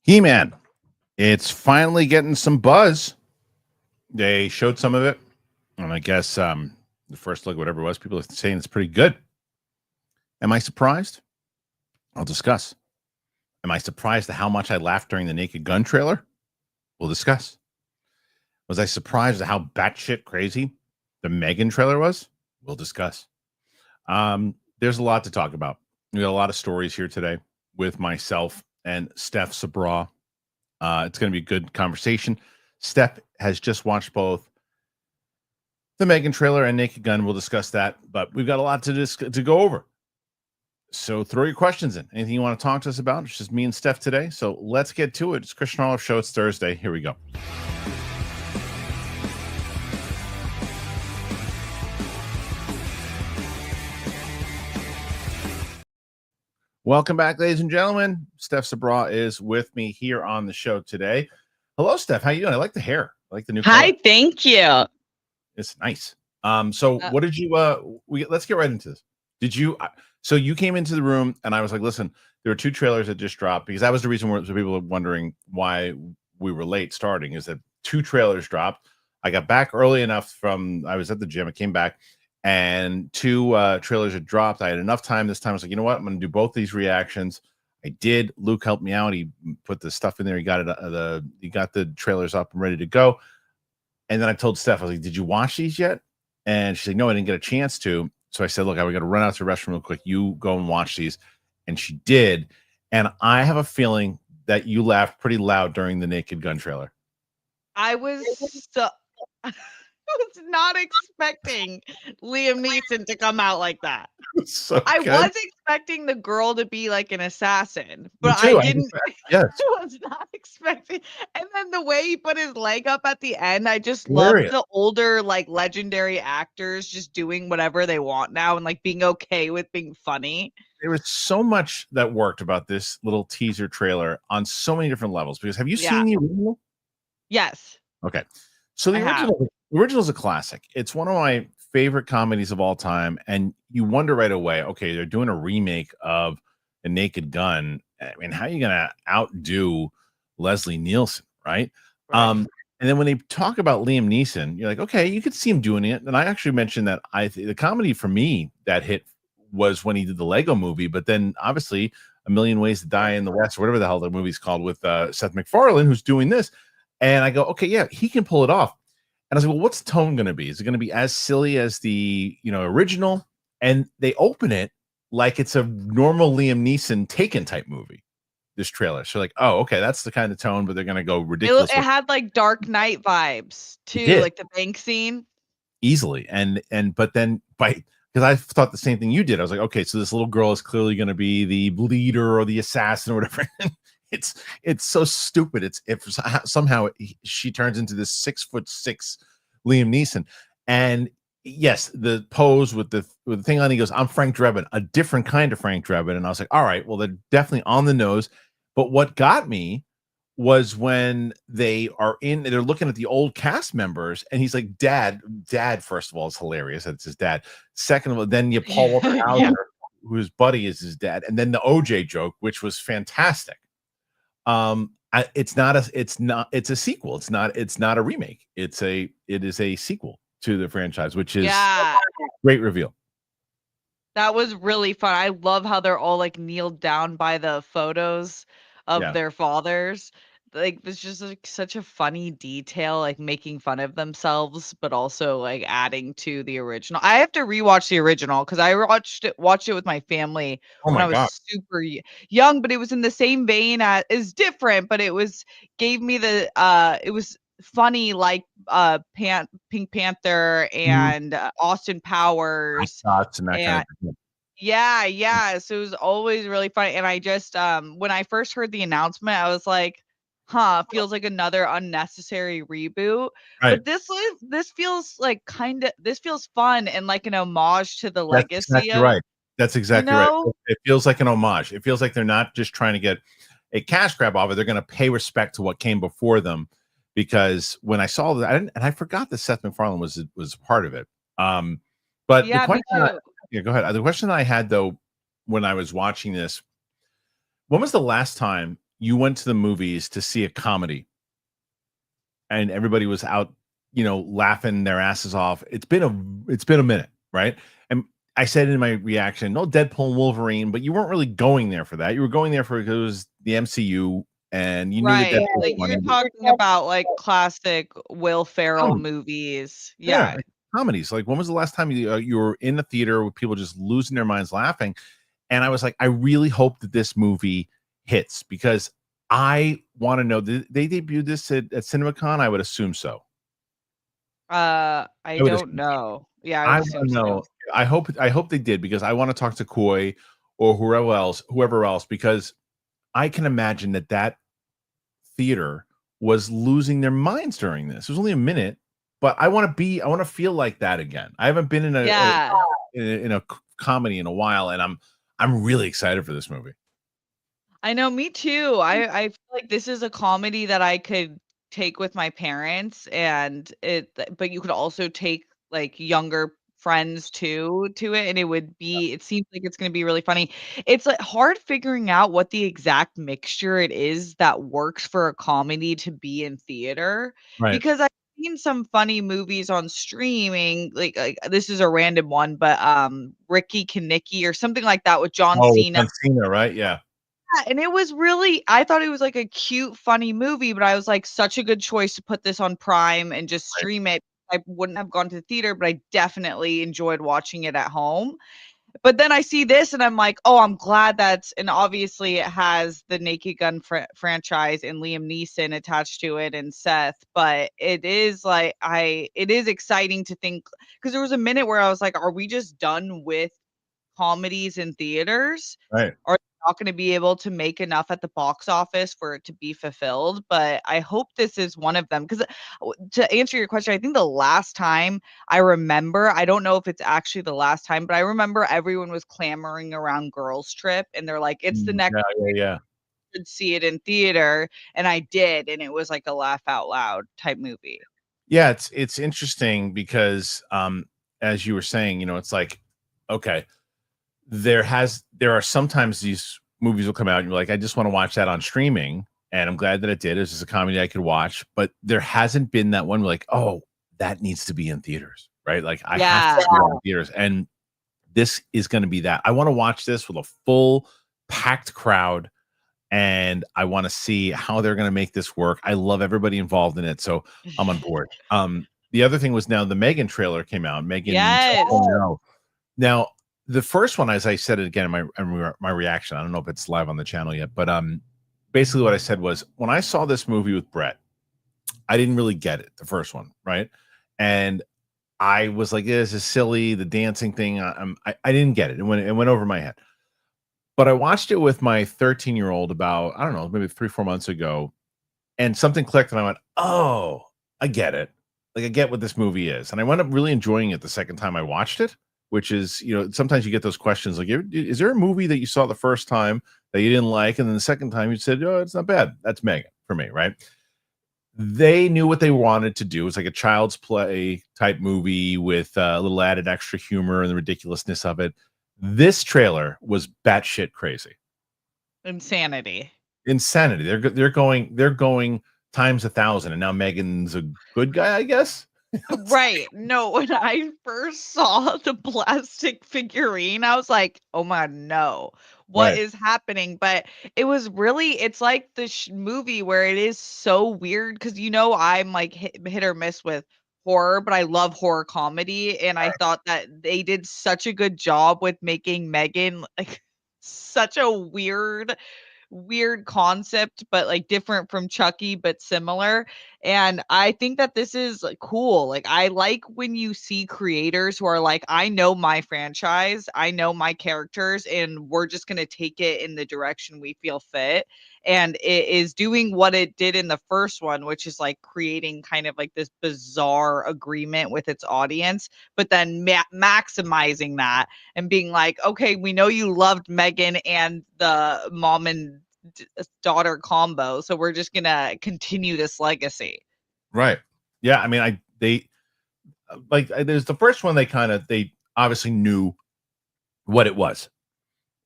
He-Man, it's finally getting some buzz. They showed some of it, and I guess the first look, whatever it was, people are saying it's pretty good. Am I surprised? I'll discuss. Am I surprised at how much I laughed during the Naked Gun trailer? We'll discuss. Was I surprised at how batshit crazy the Megan trailer was? We'll discuss. There's a lot to talk about. We got a lot of stories here today with myself and Steph Sabra. It's going to be a good conversation. Steph has just watched both the Megan trailer and Naked Gun. We'll discuss that, but we've got a lot to go over. So throw your questions in. Anything you want to talk to us about? It's just me and Steph today. So let's get to it. It's Kristian Harloff Show. It's Thursday. Here we go. Welcome back, ladies and gentlemen. Steph Sabra is with me here on the show today. Hello, Steph. How you doing? I like the hair. I like the new Hi, color. thank you. It's nice. So what did you let's get right into this. Did you so you came into the room and I was like, listen, there are two trailers that just dropped, because that was the reason where people were wondering why we were late starting, is that two trailers dropped. I got back early enough I was at the gym, I came back, and two trailers had dropped. I had enough time this time. I was like, you know what? I'm going to do both these reactions. I did. Luke helped me out. He put the stuff in there. He got it. He got the trailers up and ready to go. And then I told Steph, I was like, did you watch these yet? And she's like, no, I didn't get a chance to. So I said, look, I got to run out to the restroom real quick. You go and watch these. And she did. And I have a feeling that you laughed pretty loud during the Naked Gun trailer. I was not expecting Liam Neeson to come out like that. So I good. was expecting the girl to be like an assassin, but Me too. I didn't. Yes. I was not expecting. And then the way he put his leg up at the end, I just Hilarious. love the older, like legendary actors just doing whatever they want now and like being okay with being funny. There was so much that worked about this little teaser trailer on so many different levels. Because have you seen the original? Yes. Okay. So the original is a classic. It's one of my favorite comedies of all time. And you wonder right away, okay, they're doing a remake of A Naked Gun. I mean, how are you going to outdo Leslie Nielsen, right? And then when they talk about Liam Neeson, you're like, okay, you could see him doing it. And I actually mentioned that the comedy for me that hit was when he did the Lego movie, but then obviously A Million Ways to Die in the West, or whatever the hell the movie's called, with Seth MacFarlane, who's doing this. And I go, okay, yeah, he can pull it off. And I was like, well, what's the tone going to be? Is it going to be as silly as the original? And they open it like it's a normal Liam Neeson Taken type movie, this trailer. So like, oh, okay, that's the kind of tone, but they're going to go ridiculous. It had like Dark Knight vibes too, like the bank scene. Easily. But then because I thought the same thing you did. I was like, okay, so this little girl is clearly going to be the leader or the assassin or whatever. It's so stupid. If somehow she turns into this 6'6" Liam Neeson, and yes, the pose with the thing on, he goes, "I'm Frank Drebin," a different kind of Frank Drebin, and I was like, all right, well, they're definitely on the nose. But what got me was when they're looking at the old cast members, and he's like, Dad, first of all, is hilarious. That's his dad. Second of all, then you Paul Walter Hauser, whose buddy is his dad, and then the OJ joke, which was fantastic. It's a sequel. It's not a remake. It is a sequel to the franchise, which is great reveal. That was really fun. I love how they're all like kneeled down by the photos of their fathers. Like, it's just like such a funny detail, like making fun of themselves, but also like adding to the original. I have to rewatch the original because I watched it with my family when I was super young, but it was in the same vein is different, but it gave me the it was funny, like Pink Panther and Austin Powers Thoughts and that kind of thing. Yeah. So it was always really funny. And I just when I first heard the announcement, I was like, feels like another unnecessary reboot. Right. But this feels like this feels fun and like an homage to the legacy. Exactly right. That's exactly right. It feels like an homage. It feels like they're not just trying to get a cash grab off it. They're going to pay respect to what came before them. Because when I saw that, I forgot that Seth MacFarlane was part of it. But the question, go ahead. The question I had though, when I was watching this, when was the last time you went to the movies to see a comedy and everybody was out, laughing their asses off. It's been a minute, right? And I said in my reaction, no Deadpool and Wolverine, but you weren't really going there for that. You were going there for because it was the MCU and you knew that Right, Deadpool was like, funny. you're talking about, like, classic Will Ferrell Comedy. movies. Yeah, Yeah. like comedies. Like, when was the last time you were in the theater with people just losing their minds laughing? And I was like, I really hope that this movie hits because I want to know. Did they debuted this at CinemaCon? I would assume so. I I would don't assume so. know. Yeah, I would I want assume to so. know. I hope they did because I want to talk to Coy or whoever else, because I can imagine that theater was losing their minds during this. It was only a minute, but I want to feel like that again. I haven't been in Yeah. in a comedy in a while, and I'm really excited for this movie. I know, me too. I feel like this is a comedy that I could take with my parents and but you could also take, like, younger friends too to it, and it seems like it's gonna be really funny. It's, like, hard figuring out what the exact mixture it is that works for a comedy to be in theater, Right. because I've seen some funny movies on streaming, this is a random one, but, Ricky Kinnicky or something like that with John Oh, with Cena. John Cena, right? Yeah. Yeah, and it was really I thought it was, like, a cute, funny movie, but I was like, "Such a good choice to put this on Prime and just Right. stream it." I wouldn't have gone to the theater, but I definitely enjoyed watching it at home. But then I see this and I'm like, "Oh, I'm glad that's" and obviously it has the Naked Gun franchise and Liam Neeson attached to it and Seth, but it is exciting to think because there was a minute where I was like, "Are we just done with comedies in theaters? Right. Are they not gonna be able to make enough at the box office for it to be fulfilled?" But I hope this is one of them 'cause, to answer your question, I think the last time I remember, I don't know if it's actually the last time, but I remember everyone was clamoring around Girls Trip, and they're like, "It's the next Yeah, yeah, yeah. should see it in theater," and I did, and it was like a laugh out loud type movie. Yeah, it's interesting because as you were saying, it's like, okay, there are sometimes these movies will come out and you're like, I just want to watch that on streaming. And I'm glad that it did. It's just a comedy I could watch, but there hasn't been that one like, oh, that needs to be in theaters, right? Like I have to Yeah. see that in theaters. And this is going to be that. I want to watch this with a full packed crowd and I want to see how they're going to make this work. I love everybody involved in it, so I'm on board. The other thing was now the Megan trailer came out. Megan Yes. 2.0. Now, the first one, as I said it again in my reaction, I don't know if it's live on the channel yet, but basically what I said was when I saw this movie with Brett, I didn't really get it, the first one, right? And I was like, "This is silly." The dancing thing, I didn't get it. It went over my head. But I watched it with my 13-year-old about, I don't know, maybe 3-4 months ago, and something clicked, and I went, "Oh, I get it. Like, I get what this movie is." And I wound up really enjoying it the second time I watched it, which is, sometimes you get those questions like, "Is there a movie that you saw the first time that you didn't like, and then the second time you said, oh, it's not bad?" That's Megan for me, right? They knew what they wanted to do. It's like a child's play type movie with a little added extra humor and the ridiculousness of it. This trailer was batshit crazy. Insanity. Insanity. They're going times 1,000, and now Megan's a good guy, I guess. It's Right. No, when I first saw the plastic figurine, I was like, "Oh my no. What right, is happening?" But it's like the movie where it is so weird because I'm like hit or miss with horror, but I love horror comedy, and I thought that they did such a good job with making Megan like such a weird concept, but, like, different from Chucky, but similar, and I think that this is, like, cool, like, I like when you see creators who are like, "I know my franchise, I know my characters, and we're just gonna take it in the direction we feel fit," and it is doing what it did in the first one, which is, like, creating kind of, like, this bizarre agreement with its audience, but then maximizing that and being like, "Okay, we know you loved Megan and the mom and daughter combo, so we're just gonna continue this legacy." right. Yeah, I mean, there's the first one. They obviously knew what it was,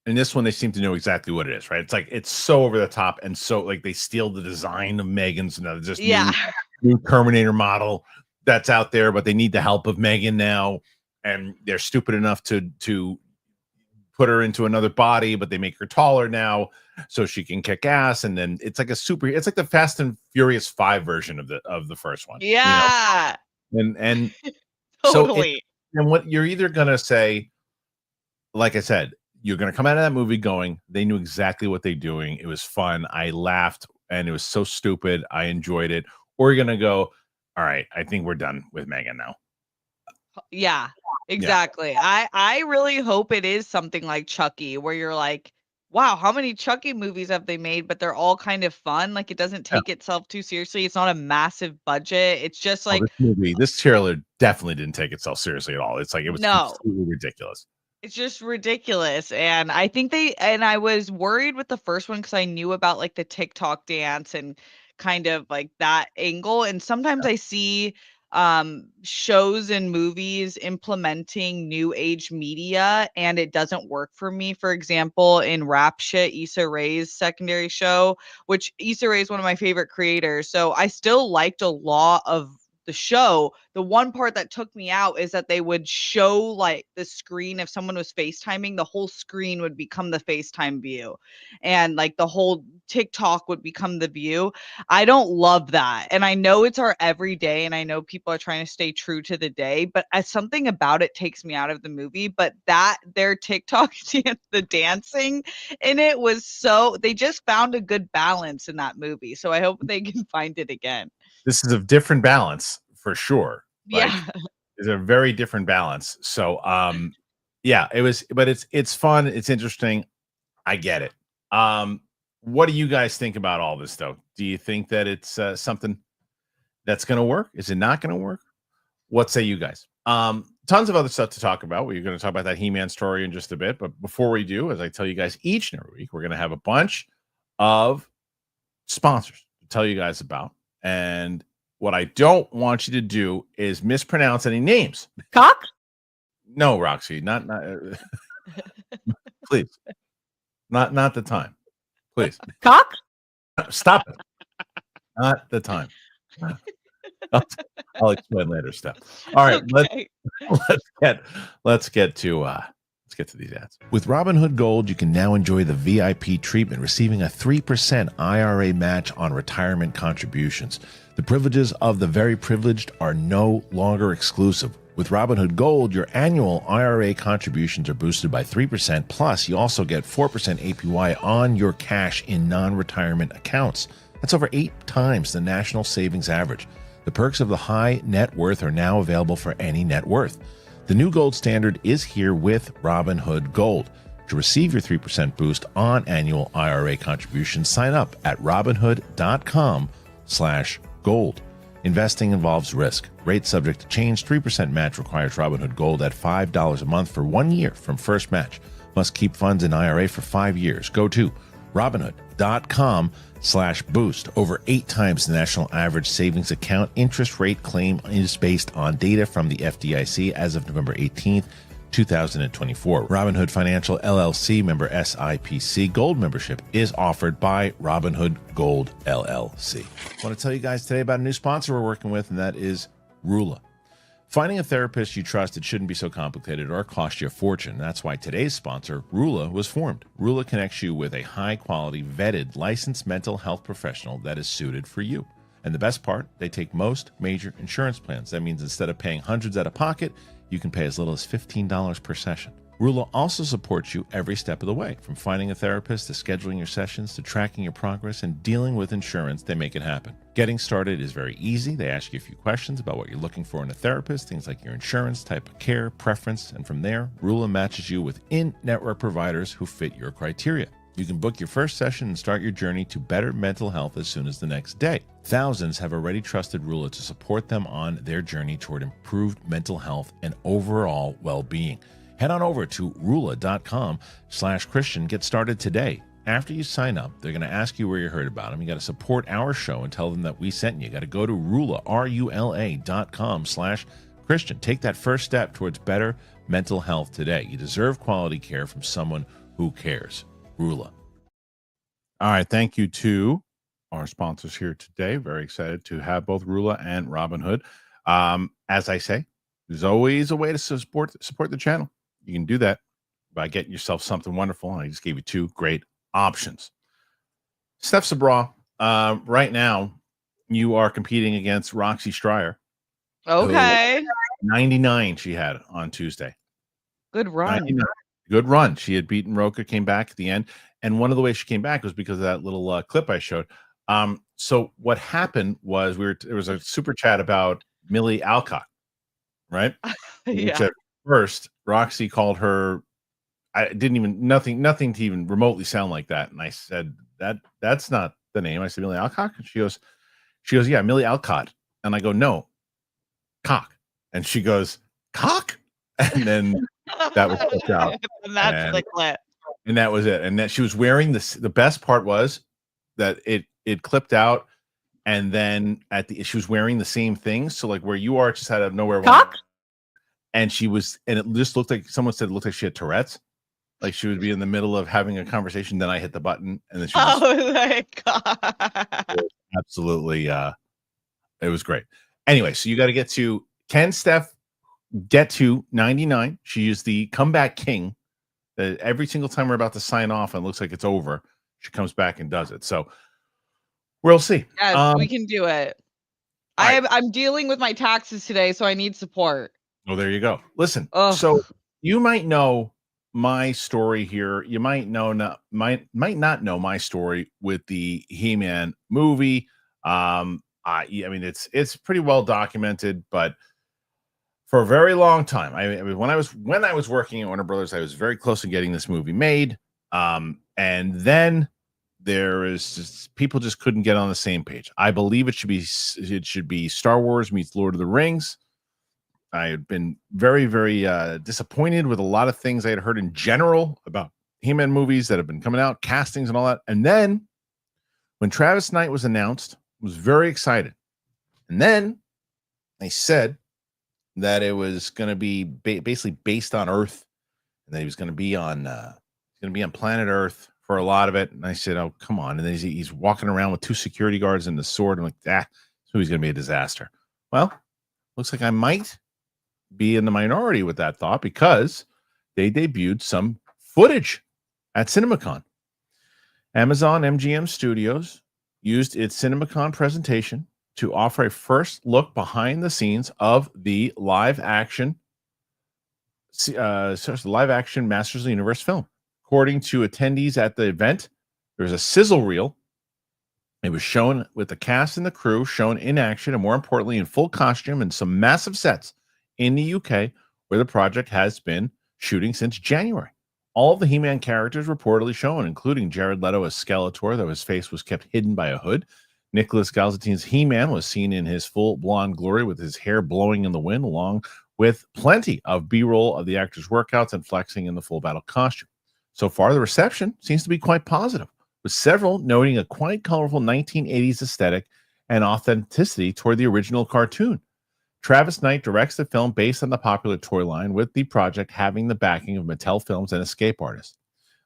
And this one, they seem to know exactly what it is, right? It's like it's so over the top, and so like they steal the design of Megan's, and just new Terminator model that's out there, but they need the help of Megan now, and they're stupid enough to put her into another body, but they make her taller now so she can kick ass. And then it's like it's like the Fast and Furious 5 version of the first one. Yeah. You know? And totally. And what you're either gonna say, like I said, you're gonna come out of that movie going, they knew exactly what they're doing. It was fun. I laughed and it was so stupid. I enjoyed it. Or you're gonna go, all right, I think we're done with Megan now. Yeah, exactly. I really hope it is something like Chucky, where you're like, wow, how many Chucky movies have they made? But they're all kind of fun. Like, it doesn't take itself too seriously. It's not a massive budget. It's just like this trailer definitely didn't take itself seriously at all. It's like it was completely ridiculous. It's just ridiculous. And I think I was worried with the first one because I knew about like the TikTok dance and kind of like that angle. And sometimes I see shows and movies implementing new age media and it doesn't work for me. For example, in Rap Shit, Issa Rae's secondary show, which Issa Rae is one of my favorite creators. So I still liked a lot of the show. The one part that took me out is that they would show like the screen. If someone was FaceTiming, the whole screen would become the FaceTime view, and like the whole TikTok would become the view. I don't love that. And I know it's our everyday, and I know people are trying to stay true to the day, but as something about it takes me out of the movie. But that their TikTok dance, the dancing in it was so, they just found a good balance in that movie. So I hope they can find it again. This is a different balance for sure. Yeah. It's a very different balance. So yeah, it was, but it's fun, it's interesting. I get it. What do you guys think about all this though? Do you think that it's something that's going to work? Is it not going to work? What say you guys? Tons of other stuff to talk about. We're going to talk about that He-Man story in just a bit, but before we do, as I tell you guys each and every week, we're going to have a bunch of sponsors to tell you guys about. And what I don't want you to do is mispronounce any names. Cock? No, Roxy, not please. Not the time. Please. Cock? Stop it. Not the time. I'll explain later, Steph. All right, okay. let's get to these ads. With Robinhood Gold, you can now enjoy the VIP treatment, receiving a 3% IRA match on retirement contributions. The privileges of the very privileged are no longer exclusive. With Robinhood Gold, your annual IRA contributions are boosted by 3%, plus you also get 4% APY on your cash in non-retirement accounts. That's over 8 times the national savings average. The perks of the high net worth are now available for any net worth. The new gold standard is here with Robinhood Gold. To receive your 3% boost on annual IRA contributions, sign up at Robinhood.com/gold. Investing involves risk. Rate subject to change. 3% match requires Robinhood Gold at $5 a month for 1 year from first match. Must keep funds in IRA for 5 years. Go to Robinhood.com/boost. Over 8 times the national average savings account. Interest rate claim is based on data from the FDIC as of November 18th, 2024. Robinhood Financial LLC, member SIPC. Gold membership is offered by Robinhood Gold LLC. I want to tell you guys today about a new sponsor we're working with, and that is RULA. Finding a therapist you trust, it shouldn't be so complicated or cost you a fortune. That's why today's sponsor, RULA, was formed. RULA connects you with a high-quality, vetted, licensed mental health professional that is suited for you. And the best part, they take most major insurance plans. That means instead of paying hundreds out of pocket, you can pay as little as $15 per session. RULA also supports you every step of the way, from finding a therapist to scheduling your sessions to tracking your progress and dealing with insurance. They make it happen. Getting started is very easy. They ask you a few questions about what you're looking for in a therapist, things like your insurance, type of care, preference, and from there, RULA matches you with in-network providers who fit your criteria. You can book your first session and start your journey to better mental health as soon as the next day. Thousands have already trusted RULA to support them on their journey toward improved mental health and overall well-being. Head on over to RULA.com/Kristian. Get started today. After you sign up, they're going to ask you where you heard about them. You got to support our show and tell them that we sent you. You got to go to RULA, RULA.com/Kristian. Take that first step towards better mental health today. You deserve quality care from someone who Who cares? RULA. All right. Thank you to our sponsors here today. Very excited to have both RULA and Robinhood. As I say, there's always a way to support the channel. You can do that by getting yourself something wonderful. I just gave you two great options. Steph Sabra, right now, you are competing against Roxy Stryer. Okay. 99 she had on Tuesday. Good run. Good run. She had beaten Roka, came back at the end. And one of the ways she came back was because of that little clip I showed. So what happened was there was a super chat about Millie Alcott, right? Yeah. Which at first Roxy called her. I didn't even nothing to even remotely sound like that. And I said that's not the name. I said Millie Alcott. And she goes, yeah, Millie Alcott. And I go, no, cock. And she goes, cock. And then that was clipped out. And that's the clip. And that was it. And that she was wearing this. The best part was that it clipped out, and then she was wearing the same thing. So like where you are, just out of nowhere. Cock. And it just looked like someone said it looked like she had Tourette's. Like she would be in the middle of having a conversation, then I hit the button, and then she my God. Absolutely it was great. Anyway, so you got to get to, can Steph get to 99? She used the comeback king. That every single time we're about to sign off and it looks like it's over, she comes back and does it. So we'll see. Yes, we can do it. I'm dealing with my taxes today, so I need support. Oh, there you go. Listen, so you might know my story here. You might not know my story with the He-Man movie. I mean, it's pretty well documented, but for a very long time, I mean, when I was working at Warner Brothers, I was very close to getting this movie made. And then there is just people just couldn't get on the same page. I believe it should be Star Wars meets Lord of the Rings. I had been very, very disappointed with a lot of things I had heard in general about He-Man movies that have been coming out, castings and all that. And then when Travis Knight was announced, I was very excited. And then they said that it was going to be basically based on Earth, and that he was going to be on planet Earth for a lot of it. And I said, "Oh, come on!" And then he's walking around with two security guards and the sword. I'm like, so he's going to be a disaster. Well, looks like I might be in the minority with that thought, because they debuted some footage at CinemaCon. Amazon MGM Studios used its CinemaCon presentation to offer a first look behind the scenes of the live action Masters of the Universe film. According to attendees at the event, there was a sizzle reel. It was shown with the cast and the crew shown in action, and more importantly, in full costume and some massive sets in the UK, where the project has been shooting since January. All of the He-Man characters reportedly shown, including Jared Leto as Skeletor, though his face was kept hidden by a hood. Nicholas Galzatine's He-Man was seen in his full blonde glory with his hair blowing in the wind, along with plenty of B-roll of the actor's workouts and flexing in the full battle costume. So far, the reception seems to be quite positive, with several noting a quite colorful 1980s aesthetic and authenticity toward the original cartoon. Travis Knight directs the film based on the popular toy line, with the project having the backing of Mattel Films and escape artists.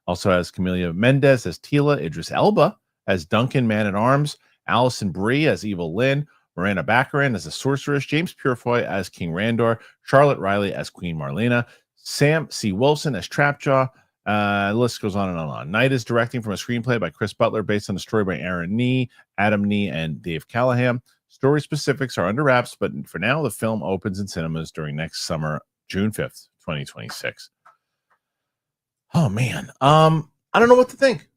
Also has Camila Mendes as Tila, Idris Elba as Duncan Man-at-Arms, Alison Brie as Evil Lynn, Miranda Baccarin as the Sorceress, James Purefoy as King Randor, Charlotte Riley as Queen Marlena, Sam C. Wilson as Trapjaw. The list goes on and on. Knight is directing from a screenplay by Chris Butler based on a story by Aaron Nee, Adam Nee, and Dave Callahan. Story specifics are under wraps, but for now, the film opens in cinemas during next summer, June 5th, 2026. Oh, man. I don't know what to think.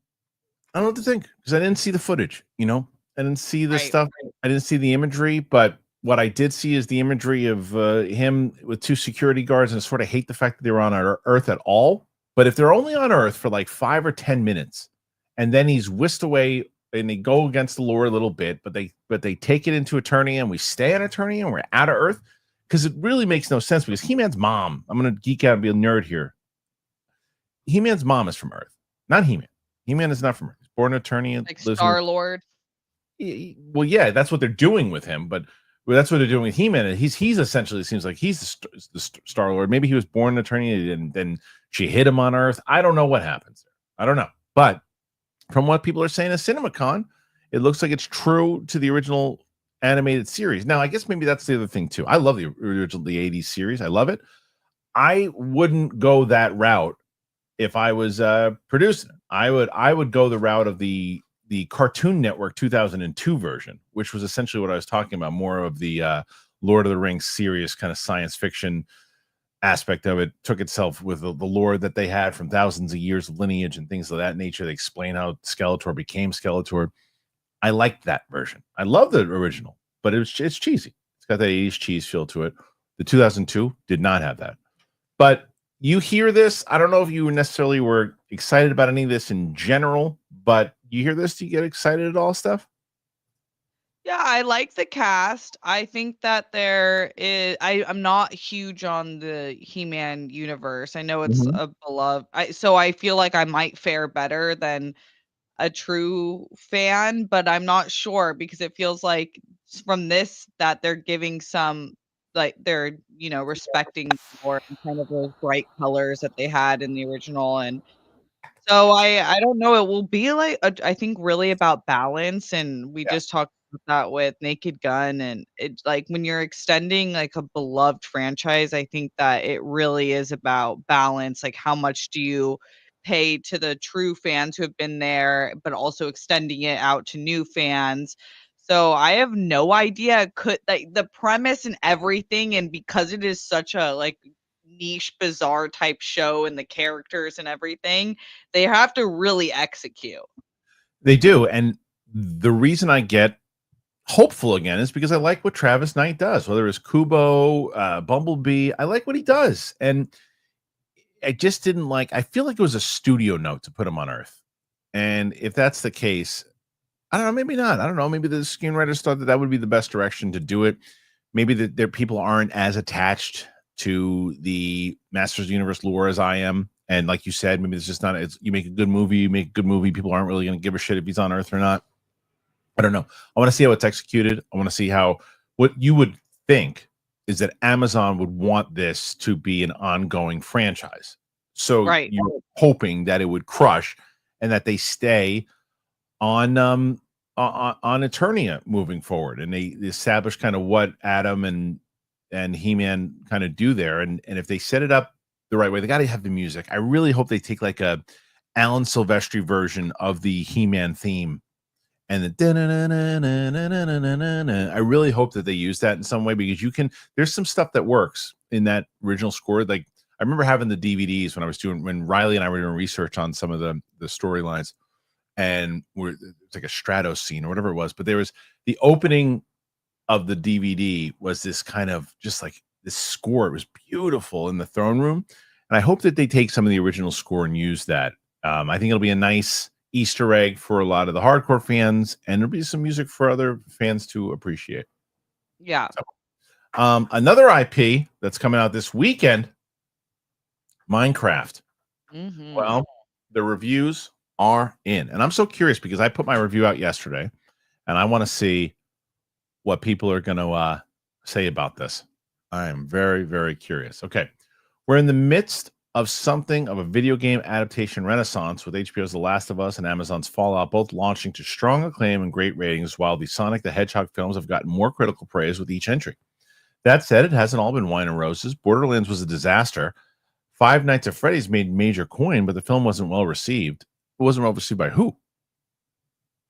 Because I didn't see the footage, I didn't see the stuff. I didn't see the imagery, but what I did see is the imagery of him with two security guards, and I sort of hate the fact that they were on Earth at all. But if they're only on Earth for like 5 or 10 minutes, and then he's whisked away and they go against the lore a little bit, but they take it into Eternia, and we stay on Eternia and we're out of Earth, because it really makes no sense. Because He-Man's mom, I'm going to geek out and be a nerd here. He-Man's mom is from Earth, not He-Man. He-Man is not from Earth. He's born in Eternia. Like Star-Lord. Well, yeah, that's what they're doing with him, but that's what they're doing with He-Man. And he's essentially, it seems like he's the Star-Lord. Maybe he was born in Eternia and then she hit him on Earth. I don't know what happens there. I don't know. But from what people are saying at CinemaCon, it looks like it's true to the original animated series. Now, I guess maybe that's the other thing too. I love the original, the 80s series. I love it. I wouldn't go that route if I was producing it. I would go the route of the Cartoon Network 2002 version, which was essentially what I was talking about, more of the Lord of the Rings serious kind of science fiction aspect of it. Took itself with the lore that they had from thousands of years of lineage and things of that nature. They explain how Skeletor became Skeletor. I liked that version. I love the original, but it's cheesy. It's got that 80s cheese feel to it. The 2002 did not have that. But you hear this, I don't know if you necessarily were excited about any of this in general, but you hear this, do you get excited at all, Steph? Yeah, I like the cast. I think that I'm not huge on the He-Man universe. I know it's Mhm. a beloved. So I feel like I might fare better than a true fan, but I'm not sure because it feels like from this that they're giving some like they're, respecting more and kind of those bright colors that they had in the original. And so I don't know, it will be like I think really about balance, and we Yeah. just talked about that with Naked Gun, and it's like when you're extending like a beloved franchise, I think that it really is about balance, like how much do you pay to the true fans who have been there, but also extending it out to new fans. So I have no idea could like the premise and everything, and because it is such a like niche bizarre type show and the characters and everything, they have to really execute. They do. And the reason I get hopeful again is because I like what Travis Knight does, whether it's Kubo, Bumblebee. I like what he does. And I just didn't like, I feel like it was a studio note to put him on Earth. And if that's the case, I don't know, maybe not. I don't know. Maybe the screenwriters thought that that would be the best direction to do it. Maybe that their people aren't as attached to the Masters of the Universe lore as I am. And like you said, maybe it's just not, you make a good movie, people aren't really going to give a shit if he's on Earth or not. I don't know. I want to see how it's executed. I want to see how, what you would think is that Amazon would want this to be an ongoing franchise. So Right. you're hoping that it would crush and that they stay on Eternia moving forward, and they establish kind of what Adam and He-Man kind of do there, and if they set it up the right way, they got to have the music. I really hope they take like a Alan Silvestri version of the He-Man theme, and the I really hope that they use that in some way, because there's some stuff that works in that original score. Like I remember having the DVDs when Riley and I were doing research on some of the storylines, and it's like a Stratos scene or whatever it was, but there was the opening of the DVD was this kind of just like this score. It was beautiful in the throne room, and I hope that they take some of the original score and use that. I think it'll be a nice Easter egg for a lot of the hardcore fans, and there'll be some music for other fans to appreciate. Yeah. So, another IP that's coming out this weekend, Minecraft. Mhm. Well, the reviews are in, and I'm so curious because I put my review out yesterday, and I want to see what people are going to say about this. I am very, very curious. Okay, we're in the midst of something of a video game adaptation renaissance with HBO's The Last of Us and Amazon's Fallout both launching to strong acclaim and great ratings, while the Sonic the Hedgehog films have gotten more critical praise with each entry. That said, it hasn't all been wine and roses. Borderlands was a disaster. Five Nights at Freddy's made major coin, but the film wasn't well received. It wasn't well received by who?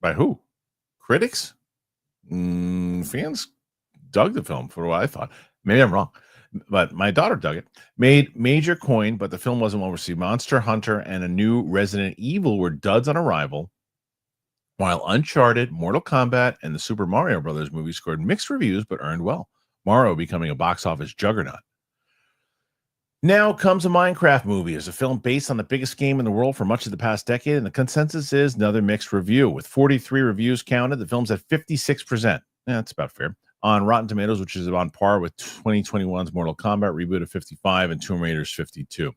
By who? Critics? Fans dug the film for what I thought. Maybe I'm wrong, but my daughter dug it. Made major coin, but the film wasn't well received. Monster Hunter and a new Resident Evil were duds on arrival, while Uncharted, Mortal Kombat, and the Super Mario Brothers movie scored mixed reviews but earned well. Mario becoming a box office juggernaut. Now comes a Minecraft movie. It's a film based on the biggest game in the world for much of the past decade, and the consensus is another mixed review. With 43 reviews counted, the film's at 56%. Yeah, that's about fair. On Rotten Tomatoes, which is on par with 2021's Mortal Kombat reboot of 55 and Tomb Raider's 52.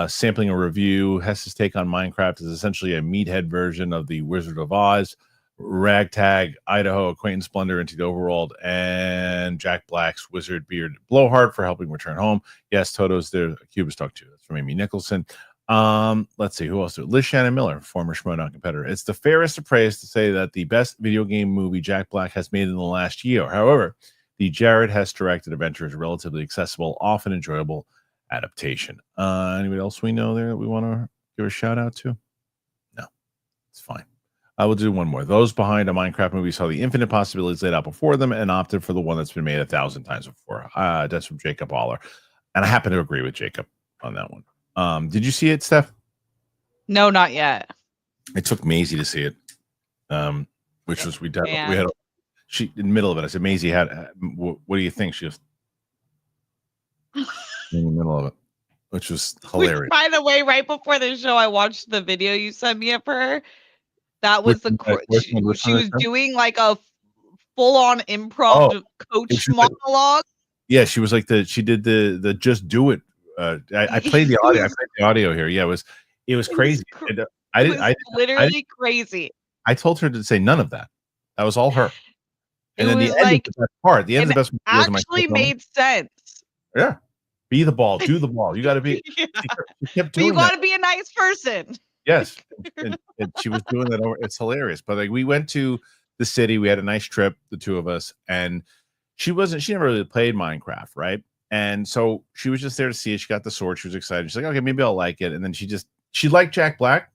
Sampling a review, Hess's take on Minecraft is essentially a meathead version of the Wizard of Oz, Ragtag, Idaho, Acquaintance Splendor into the Overworld, and Jack Black's Wizard Beard Blowhard for helping return home. Yes, Toto's there. Cubist talk too. That's from Amy Nicholson. Let's see who else. Liz Shannon Miller, former Schmodown competitor. It's the fairest of praise to say that the best video game movie Jack Black has made in the last year. However, the Jared Hess directed adventure is a relatively accessible, often enjoyable adaptation. Anybody else we know there that we want to give a shout out to? No, it's fine. I will do one more. Those behind a Minecraft movie saw the infinite possibilities laid out before them and opted for the one that's been made 1,000 times before. That's from Jacob Aller. And I happen to agree with Jacob on that one. Did you see it, Steph? No, not yet. I took Maisie to see it, which was we had she in the middle of it. I said, Maisie, what do you think? She was in the middle of it, which was hilarious. Which, by the way, right before the show, I watched the video you sent me of her. That was she was doing like a full-on improv coach monologue. Yeah, she was like she did the just do it. I played the audio. I played the audio here. Yeah, it was crazy. I literally crazy. I told her to say none of that. That was all her. And then the end is the best part. The end is the best part. Actually made sense. Yeah. Be the ball. Do the ball. You got to be. Yeah. She kept doing you got to be a nice person. Yes. and she was doing that. It's hilarious. But like we went to the city. We had a nice trip, the two of us. And she never really played Minecraft, right? And so she was just there to see it. She got the sword. She was excited. She's like, okay, maybe I'll like it. And then she liked Jack Black,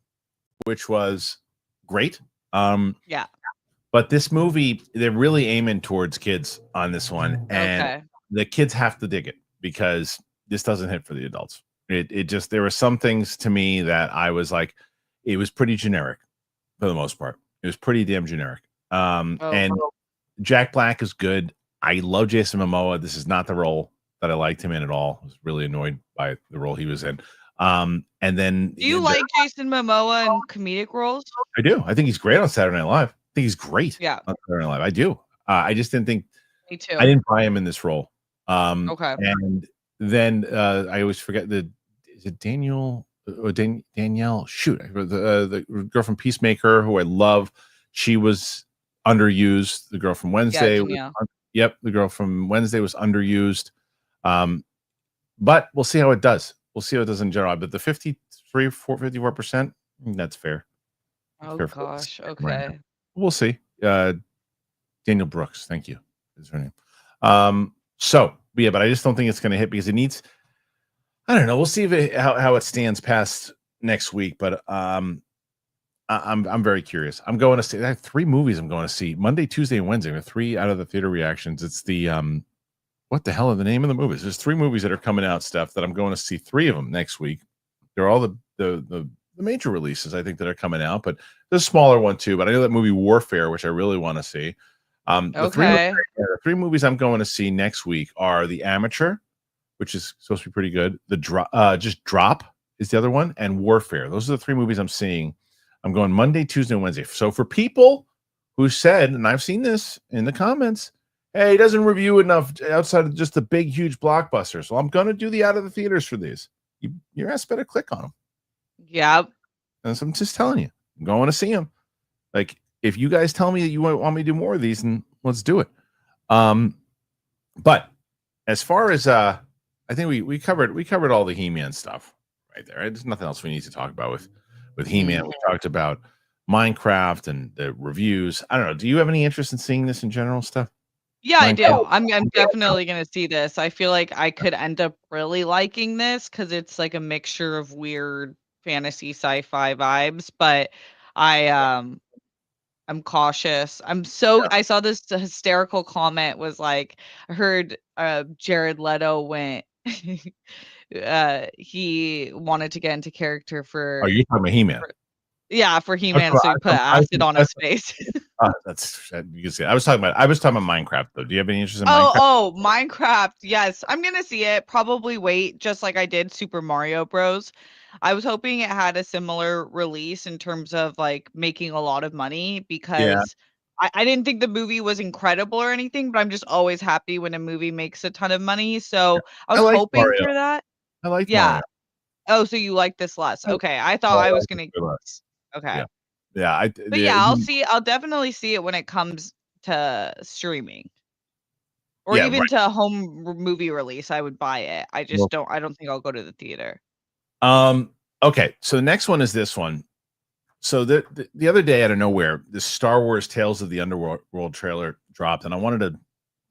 which was great. Yeah. But this movie, they're really aiming towards kids on this one. And the kids have to dig it because this doesn't hit for the adults. It just, there were some things to me that I was like, it was pretty generic for the most part. It was pretty damn generic. And Jack Black is good. I love Jason Momoa. This is not the role that I liked him in at all. I was really annoyed by the role he was in. And then do you like Jason Momoa in comedic roles? I do. I think he's great on Saturday Night Live. I think he's great. Yeah. On Saturday Night Live. I do. I just didn't think. Me too. I didn't buy him in this role. Okay. And then I always forget is it Danielle? Shoot, the girl from Peacemaker, who I love. She was underused. The girl from Wednesday. Yep, the girl from Wednesday was underused. But we'll see how it does. We'll see how it does in general. But the 54%, that's fair. Oh gosh. Okay. Right, we'll see. Daniel Brooks, thank you. Is her name. But I just don't think it's going to hit because it needs. I don't know. We'll see how it stands past next week. But I'm very curious. I'm going to see. I have 3 movies I'm going to see Monday, Tuesday, and Wednesday. 3 out of the theater reactions. It's the what the hell are the name of the movies? There's 3 movies that are coming out, Steph, that I'm going to see. 3 of them next week. They're all the major releases I think that are coming out, but there's a smaller one too. But I know that movie Warfare, which I really want to see. The 3 movies I'm going to see next week are The Amateur, which is supposed to be pretty good. The Drop is the other one, and Warfare. Those are the 3 movies I'm seeing. I'm going Monday, Tuesday, and Wednesday. So for people who said, and I've seen this in the comments, hey, he doesn't review enough outside of just the big, huge blockbusters. Well, I'm going to do the out of the theaters for these. Your ass better click on them. Yep. And so I'm just telling you, I'm going to see them. Like, if you guys tell me that you want me to do more of these, then let's do it. But as far as I think we covered all the He-Man stuff right there. There's nothing else we need to talk about with He-Man. We talked about Minecraft and the reviews. I don't know. Do you have any interest in seeing this in general stuff? Yeah, I do. I'm definitely going to see this. I feel like I could end up really liking this because it's like a mixture of weird fantasy sci-fi vibes, but I'm cautious. I saw this hysterical comment was like, I heard Jared Leto went he wanted to get into character for you're talking about He-Man. For He-Man, so he put acid on his face. That's you can see. I was talking about Minecraft though. Do you have any interest in Minecraft? Minecraft. Yes, I'm gonna see it. Probably wait, just like I did Super Mario Bros. I was hoping it had a similar release in terms of like making a lot of money because I didn't think the movie was incredible or anything, but I'm just always happy when a movie makes a ton of money. So I was hoping Mario. For that. I like Mario. Oh, so you like this less? Okay, I thought I was gonna. Okay. Yeah. I'll definitely see it when it comes to streaming, or even to home movie release. I would buy it. I don't think I'll go to the theater. Okay, so the next one is this one. So the other day, out of nowhere, the Star Wars Tales of the Underworld trailer dropped, and I wanted to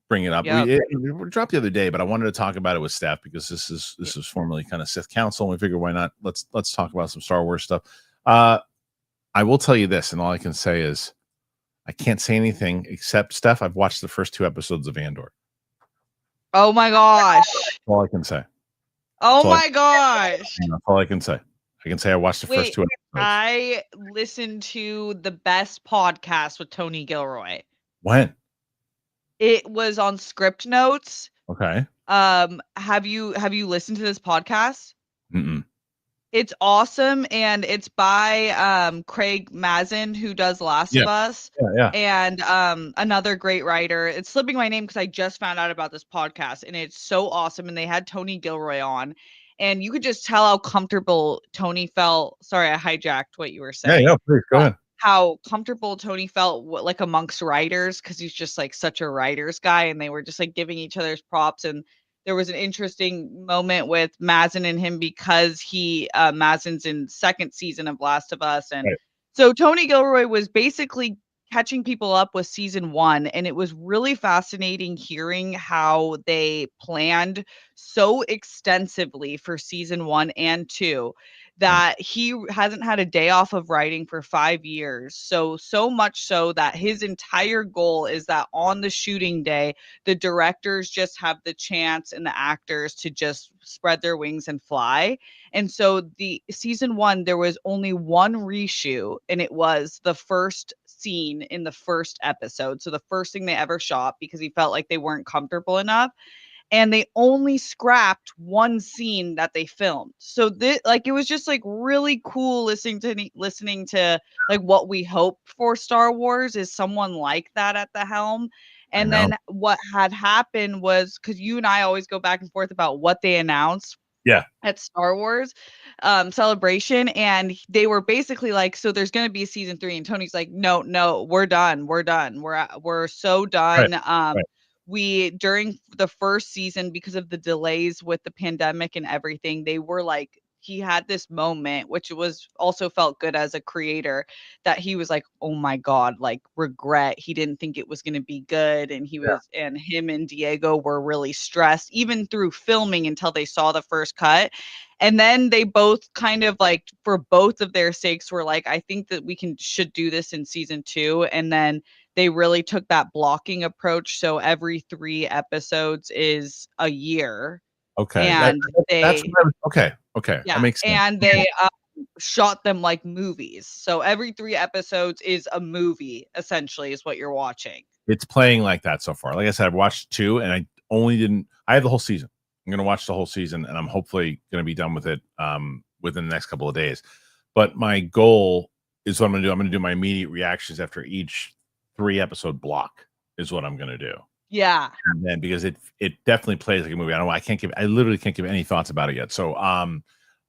bring it up. Yep. It dropped the other day, but I wanted to talk about it with Steph because this is formerly kind of Sith Council, and we figured why not? Let's talk about some Star Wars stuff. I will tell you this, and all I can say is I can't say anything except, Steph, I've watched the first 2 episodes of Andor. Oh my gosh. That's all I can say. Oh my gosh. That's all I can say. I can say I watched the first 2 episodes. I listened to the best podcast with Tony Gilroy. When? It was on Script Notes. Okay. Have you listened to this podcast? Mm-mm. It's awesome, and it's by Craig Mazin, who does Last of Us. Yeah. And another great writer. It's slipping my name because I just found out about this podcast, and it's so awesome. And they had Tony Gilroy on, and you could just tell how comfortable Tony felt. Sorry, I hijacked what you were saying. Yeah, please go ahead. How comfortable Tony felt like amongst writers, because he's just like such a writer's guy, and they were just like giving each other's props. And there was an interesting moment with Mazin and him because Mazin's in 2nd season of Last of Us. And so Tony Gilroy was basically catching people up with season 1. And it was really fascinating hearing how they planned so extensively for season 1 and 2 that he hasn't had a day off of writing for 5 years. So much so that his entire goal is that on the shooting day, the directors just have the chance and the actors to just spread their wings and fly. And so the season 1, there was only one reshoot, and it was the first scene in the first episode. So the first thing they ever shot, because he felt like they weren't comfortable enough. And they only scrapped one scene that they filmed. So it was just like really cool listening to like what we hope for Star Wars is someone like that at the helm. And then what had happened was, because you and I always go back and forth about what they announced at Star Wars Celebration, and they were basically like, so there's going to be a season 3, and Tony's like, no, we're done, we're so done. Right. We, during the first season, because of the delays with the pandemic and everything, they were like, he had this moment, which was also felt good as a creator, that he was like, oh my God, like regret. He didn't think it was going to be good. And and him and Diego were really stressed, even through filming, until they saw the first cut. And then they both kind of like, for both of their sakes, were like, I think that should do this in season 2. And then they really took that blocking approach. So every 3 episodes is a year. Okay. And okay. Yeah. That makes sense. And they shot them like movies. So every 3 episodes is a movie, essentially, is what you're watching. It's playing like that so far. Like I said, I've watched 2, and I have the whole season. I'm going to watch the whole season, and I'm hopefully going to be done with it within the next couple of days. But my goal is what I'm going to do. I'm going to do my immediate reactions after each 3-episode block is what I'm going to do. Yeah. And then, because it definitely plays like a movie. I literally can't give any thoughts about it yet. So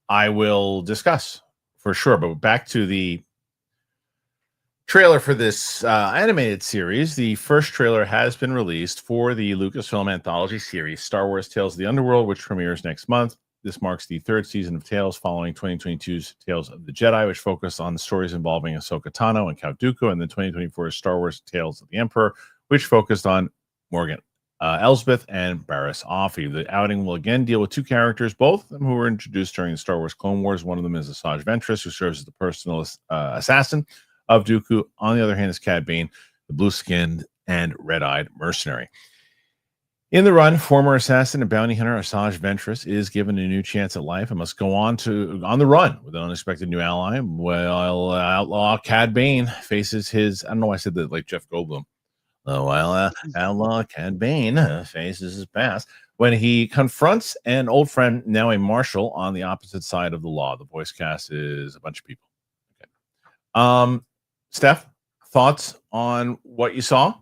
I will discuss for sure. But back to the trailer for this animated series. The first trailer has been released for the Lucasfilm anthology series Star Wars Tales of the Underworld, which premieres next month. This marks the 3rd season of Tales, following 2022's Tales of the Jedi, which focused on the stories involving Ahsoka Tano and Count Dooku, and then 2024's Star Wars Tales of the Emperor, which focused on Morgan Elsbeth and Barriss Offee. The outing will again deal with 2 characters, both of them who were introduced during the Star Wars Clone Wars. One of them is Asajj Ventress, who serves as the personal assassin of Dooku. On the other hand is Cad Bane, the blue-skinned and red-eyed mercenary. In the run, former assassin and bounty hunter Asajj Ventress is given a new chance at life and must go on the run with an unexpected new ally, while outlaw Cad Bane faces his, I don't know why I said that like Jeff Goldblum, while outlaw Cad Bane faces his past when he confronts an old friend, now a marshal, on the opposite side of the law. The voice cast is a bunch of people. Okay. Steph, thoughts on what you saw?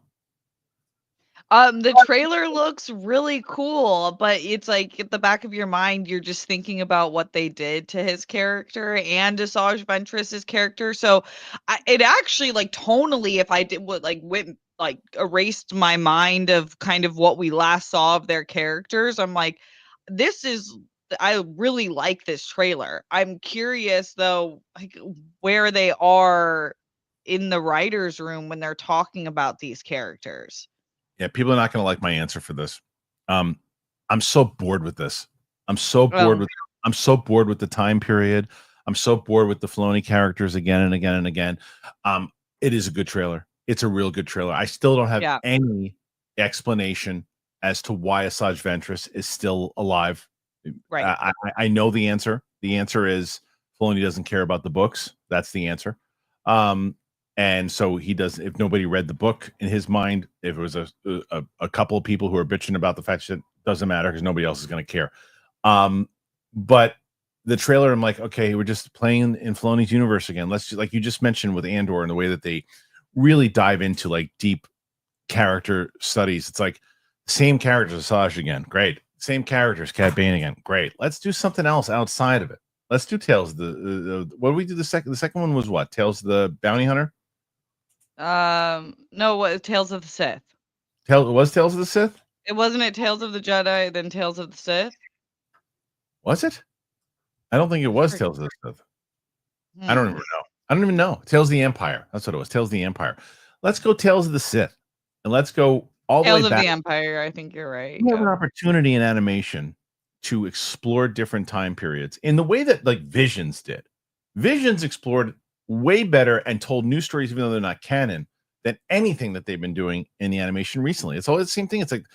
The trailer looks really cool, but it's like at the back of your mind, you're just thinking about what they did to his character and Asajj Ventress's character. So it actually, like, tonally, if I did what erased my mind of kind of what we last saw of their characters, I'm like, this is I really like this trailer. I'm curious though, like where they are in the writers' room when they're talking about these characters. Yeah, people are not going to like my answer for this. I'm so bored with this. I'm so bored Oh, with. I'm so bored with the time period. I'm so bored with the Filoni characters again and again and again. It is a good trailer. It's a real good trailer. I still don't have yeah, any explanation as to why Asajj Ventress is still alive. right. I know the answer. The answer is Filoni doesn't care about the books. That's the answer. And so he does. If nobody read the book in his mind, if it was a couple of people who are bitching about the fact that it doesn't matter because nobody else is going to care. But the trailer, I'm like, okay, we're just playing in Filoni's universe again. Let's like you just mentioned with Andor and the way that they really dive into like deep character studies. It's like same characters, Asajj again, great. Same characters, Cad Bane again, great. Let's do something else outside of it. Let's do Tales of the what did we do the second? The second one was what? Tales of the Bounty Hunter. No, what Tales of the Sith? Tales of the Sith? It wasn't it Tales of the Jedi, then Tales of the Sith? Was it? I don't think it was Tales of the Sith. I don't even know. I don't even know. Tales of the Empire. That's what it was. Tales of the Empire. Let's go Tales of the Sith. And let's go all the Tales way of back. the Empire, I think you're right. We have an opportunity in animation to explore different time periods in the way that like Visions did. Visions explored way better and told new stories, even though they're not canon, than anything that they've been doing in the animation recently. It's all the same thing. It's like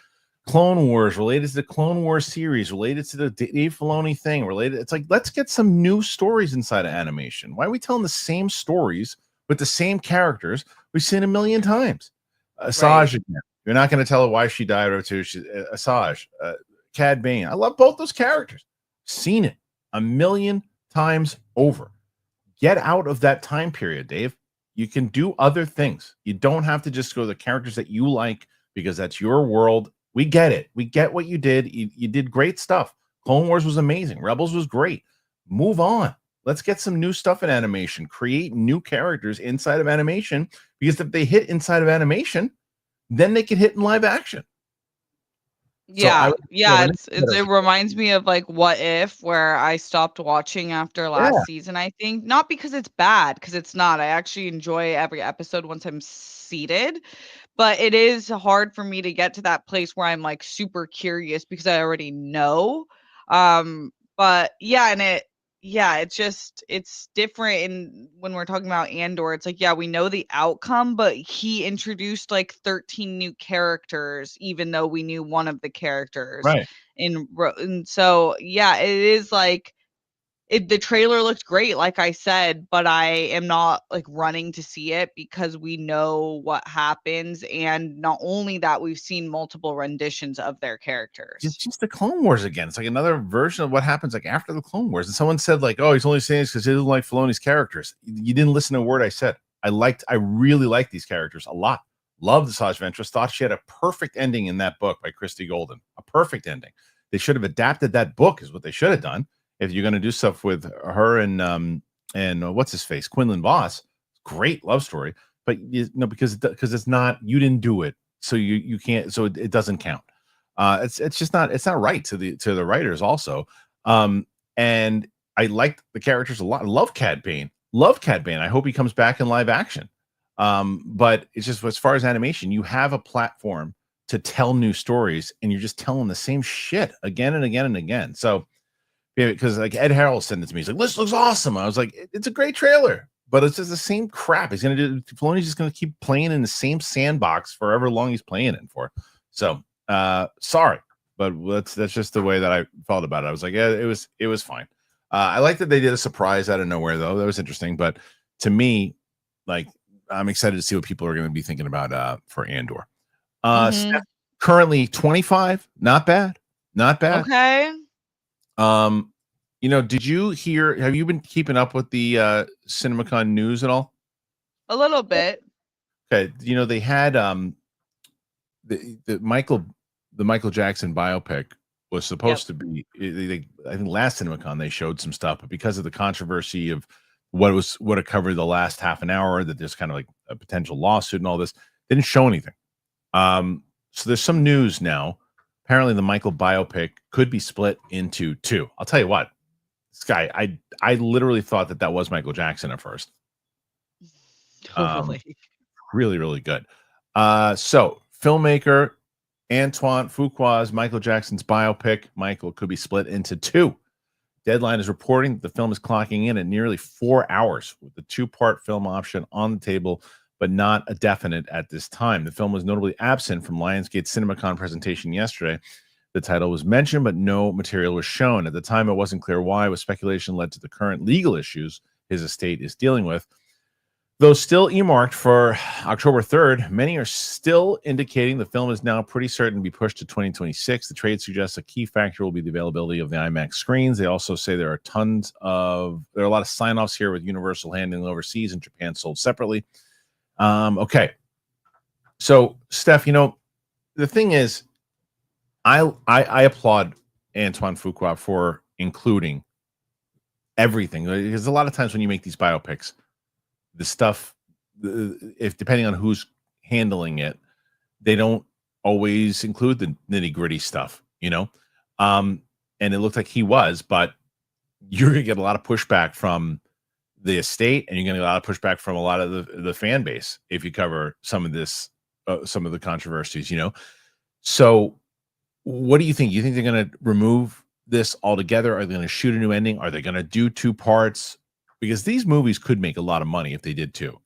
Clone Wars related to the Clone Wars series, related to the Dave Filoni thing, related. It's like, let's get some new stories inside of animation. Why are we telling the same stories with the same characters we've seen a million times? Asajj again. You're not going to tell her why she died or two. Asajj, Cad Bane. I love both those characters. Seen it a million times over. Get out of that time period, Dave. You can do other things. You don't have to just go the characters that you like because that's your world. We get it. We get what you did. You did great stuff. Clone Wars was amazing. Rebels was great. Move on. Let's get some new stuff in animation. Create new characters inside of animation because if they hit inside of animation, then they can hit in live action. Yeah, it reminds me of like What If, where I stopped watching after last season, I think. Not because it's bad, because it's not. I actually enjoy every episode once I'm seated, but it is hard for me to get to that place where I'm like super curious because I already know. But yeah, it's different in when we're talking about Andor. It's like, yeah, we know the outcome, but he introduced like 13 new characters, even though we knew one of the characters. Right. And so, yeah, it is like the trailer looked great, like I said, but I am not like running to see it because we know what happens. And not only that, we've seen multiple renditions of their characters. It's just the Clone Wars again. It's like another version of what happens like after the Clone Wars. And someone said, like, oh, he's only saying this because he doesn't like Filoni's characters. You didn't listen to a word I said. I really like these characters a lot. Loved Asajj Ventress. Thought she had a perfect ending in that book by Christy Golden. A perfect ending. They should have adapted that book, is what they should have done. If you're going to do stuff with her and what's his face, Quinlan Voss, great love story. But because it's not, you didn't do it, so you can't, so it doesn't count. It's just not, it's not right to the writers also. And I liked the characters a lot. I love Cad Bane. I hope he comes back in live action. But it's just, as far as animation, you have a platform to tell new stories, and you're just telling the same shit again and again and again. So, because like Ed Harrell sent it to me, he's like, "This looks awesome." I was like, "It's a great trailer," but it's just the same crap. He's gonna do. Filoni's just gonna keep playing in the same sandbox forever long he's playing it for. So, sorry, but that's just the way that I felt about it. I was like, yeah, it was fine. I like that they did a surprise out of nowhere, though. That was interesting. But to me, like, I'm excited to see what people are going to be thinking about for Andor. Steph, currently 25, not bad. Okay. Did you hear? Have you been keeping up with the CinemaCon news at all? A little bit. Okay, they had the Michael Jackson biopic was supposed to be. I think last CinemaCon they showed some stuff, but because of the controversy of what it covered the last half an hour, that there's kind of like a potential lawsuit and all this, they didn't show anything. So there's some news now. apparently the Michael biopic could be split into two. I'll tell you what, this guy, I literally thought that was Michael Jackson at first. Totally. Really, really good. So filmmaker Antoine Fuqua's Michael Jackson's biopic, Michael, could be split into two. Deadline is reporting that the film is clocking in at nearly 4 hours with the two-part film option on the table, but not a definite at this time. The film was notably absent from Lionsgate's CinemaCon presentation yesterday. The title was mentioned, but no material was shown. At the time, it wasn't clear why, with speculation led to the current legal issues his estate is dealing with. Though still earmarked for October 3rd, many are still indicating the film is now pretty certain to be pushed to 2026. The trade suggests a key factor will be the availability of the IMAX screens. They also say there are a lot of sign-offs here with Universal handling overseas and Japan sold separately. Okay. So, Steph, the thing is, I applaud Antoine Fuqua for including everything. Because a lot of times when you make these biopics, the stuff, if depending on who's handling it, they don't always include the nitty-gritty stuff, and it looked like he was, but you're gonna get a lot of pushback from the estate, and you're gonna get a lot of pushback from a lot of the fan base if you cover some of this, some of the controversies, So what do you think? You think they're gonna remove this altogether? Are they gonna shoot a new ending? Are they gonna do two parts? Because these movies could make a lot of money if they did too.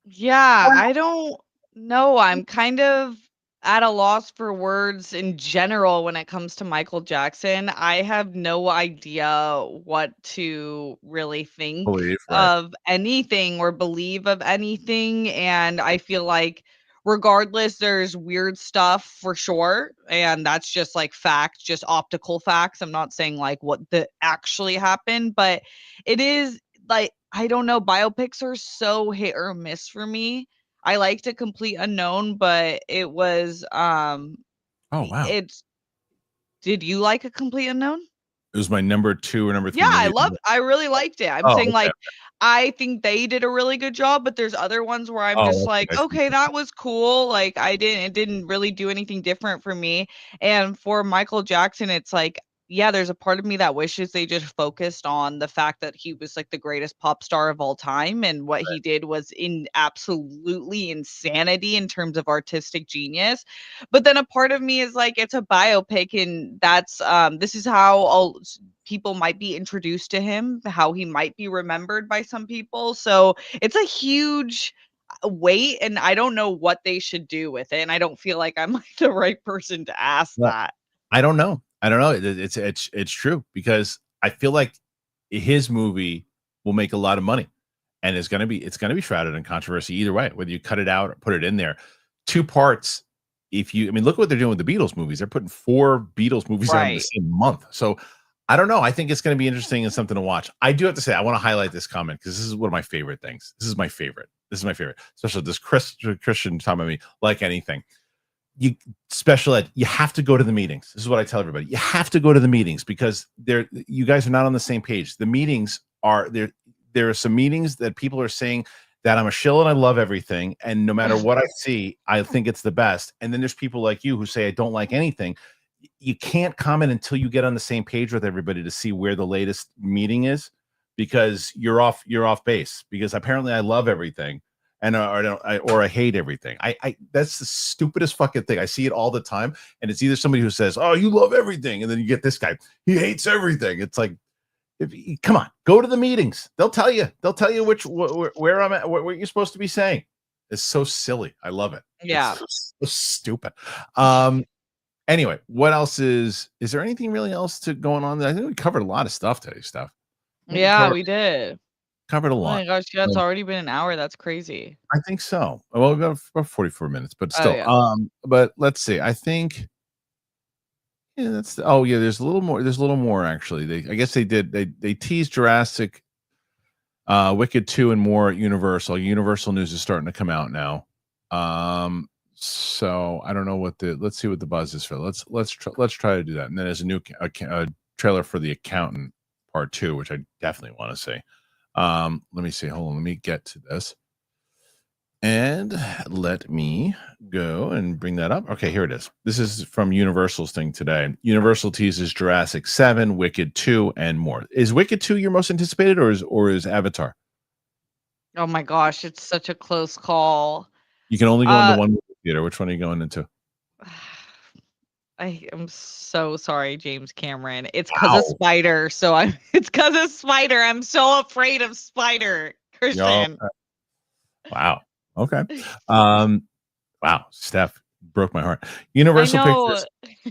Yeah, I don't know. I'm kind of at a loss for words in general when it comes to Michael Jackson. I have no idea what to really think Believe, right? of anything or believe of anything. And I feel like, regardless, there's weird stuff for sure. And that's just like facts, just optical facts. I'm not saying like what the actually happened, but it is like, I don't know, biopics are so hit or miss for me. I liked A Complete Unknown, but it was, Oh wow, it's did you like A Complete Unknown? it was my number 2 or number 3 Yeah, movie. I really liked it. I'm Oh, saying, okay. like, I think they did a really good job, but there's other ones where I'm Oh, just okay. like, I see. "Okay, that was cool." Like, it didn't really do anything different for me. And for Michael Jackson, it's like, yeah, there's a part of me that wishes they just focused on the fact that he was, like, the greatest pop star of all time, and what he did was in absolutely insanity in terms of artistic genius. But then a part of me is like, it's a biopic, and this is how all people might be introduced to him, how he might be remembered by some people. So it's a huge weight, and I don't know what they should do with it. And I don't feel like I'm like the right person to ask Well, that. I don't know. I don't know. It's true because I feel like his movie will make a lot of money, and it's gonna be shrouded in controversy either way, whether you cut it out or put it in there. Two parts. I mean, look what they're doing with the Beatles movies. They're putting 4 Beatles movies out in the Right. same month. So I don't know. I think it's going to be interesting and something to watch. I do have to say, I want to highlight this comment because this is one of my favorite things. This is my favorite. This is my favorite, especially this Kristian talking about me like anything. You special ed, you have to go to the meetings. This is what I tell everybody. You have to go to the meetings because you guys are not on the same page. The meetings are there. There are some meetings that people are saying that I'm a shill and I love everything. And no matter what I see, I think it's the best. And then there's people like you who say I don't like anything. You can't comment until you get on the same page with everybody to see where the latest meeting is because you're off base because apparently I love everything and or I hate everything. I that's the stupidest fucking thing. I see it all the time, and it's either somebody who says, "Oh, you love everything," and then you get this guy, he hates everything. It's like, come on, go to the meetings. They'll tell you. They'll tell you where I'm at, what you're supposed to be saying. It's so silly. I love it. Yeah. It's so stupid. Anyway, what else is there anything really else to going on? I think we covered a lot of stuff today, Steph. I think we Yeah, we did. covered a Oh lot. my gosh, yeah, it's Um, already been an hour. That's crazy. I think so. Well, we've got about 44 minutes, but Oh still. yeah. But let's see. I think yeah, there's a little more. There's a little more actually. I guess they teased Jurassic, Wicked 2 and more at Universal. Universal news is starting to come out now. So I don't know let's see what the buzz is for. Let's try to do that. And then there's a new trailer for The Accountant Part 2, which I definitely want to see. Let me see. Hold on. Let me get to this. And let me go and bring that up. Okay, here it is. This is from Universal's thing today. Universal teases Jurassic 7, Wicked 2, and more. Is Wicked 2 your most anticipated, or is Avatar? Oh my gosh, it's such a close call. You can only go into one movie theater. Which one are you going into? I am so sorry, James Cameron. It's because of Spider. So it's because of Spider. I'm so afraid of Spider, Kristian. Wow. Okay. Wow. Steph broke my heart. Universal Pictures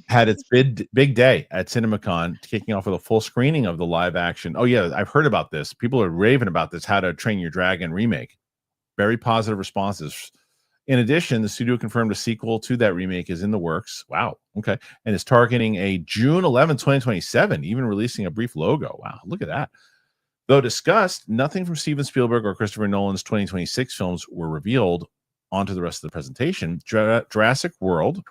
had its big day at CinemaCon, kicking off with a full screening of the live action. Oh yeah, I've heard about this. People are raving about this How to Train Your Dragon remake. Very positive responses. In addition, the studio confirmed a sequel to that remake is in the works. Wow. Okay. And is targeting a June 11, 2027, even releasing a brief logo. Wow. Look at that. Though discussed, nothing from Steven Spielberg or Christopher Nolan's 2026 films were revealed onto the rest of the presentation. Jurassic World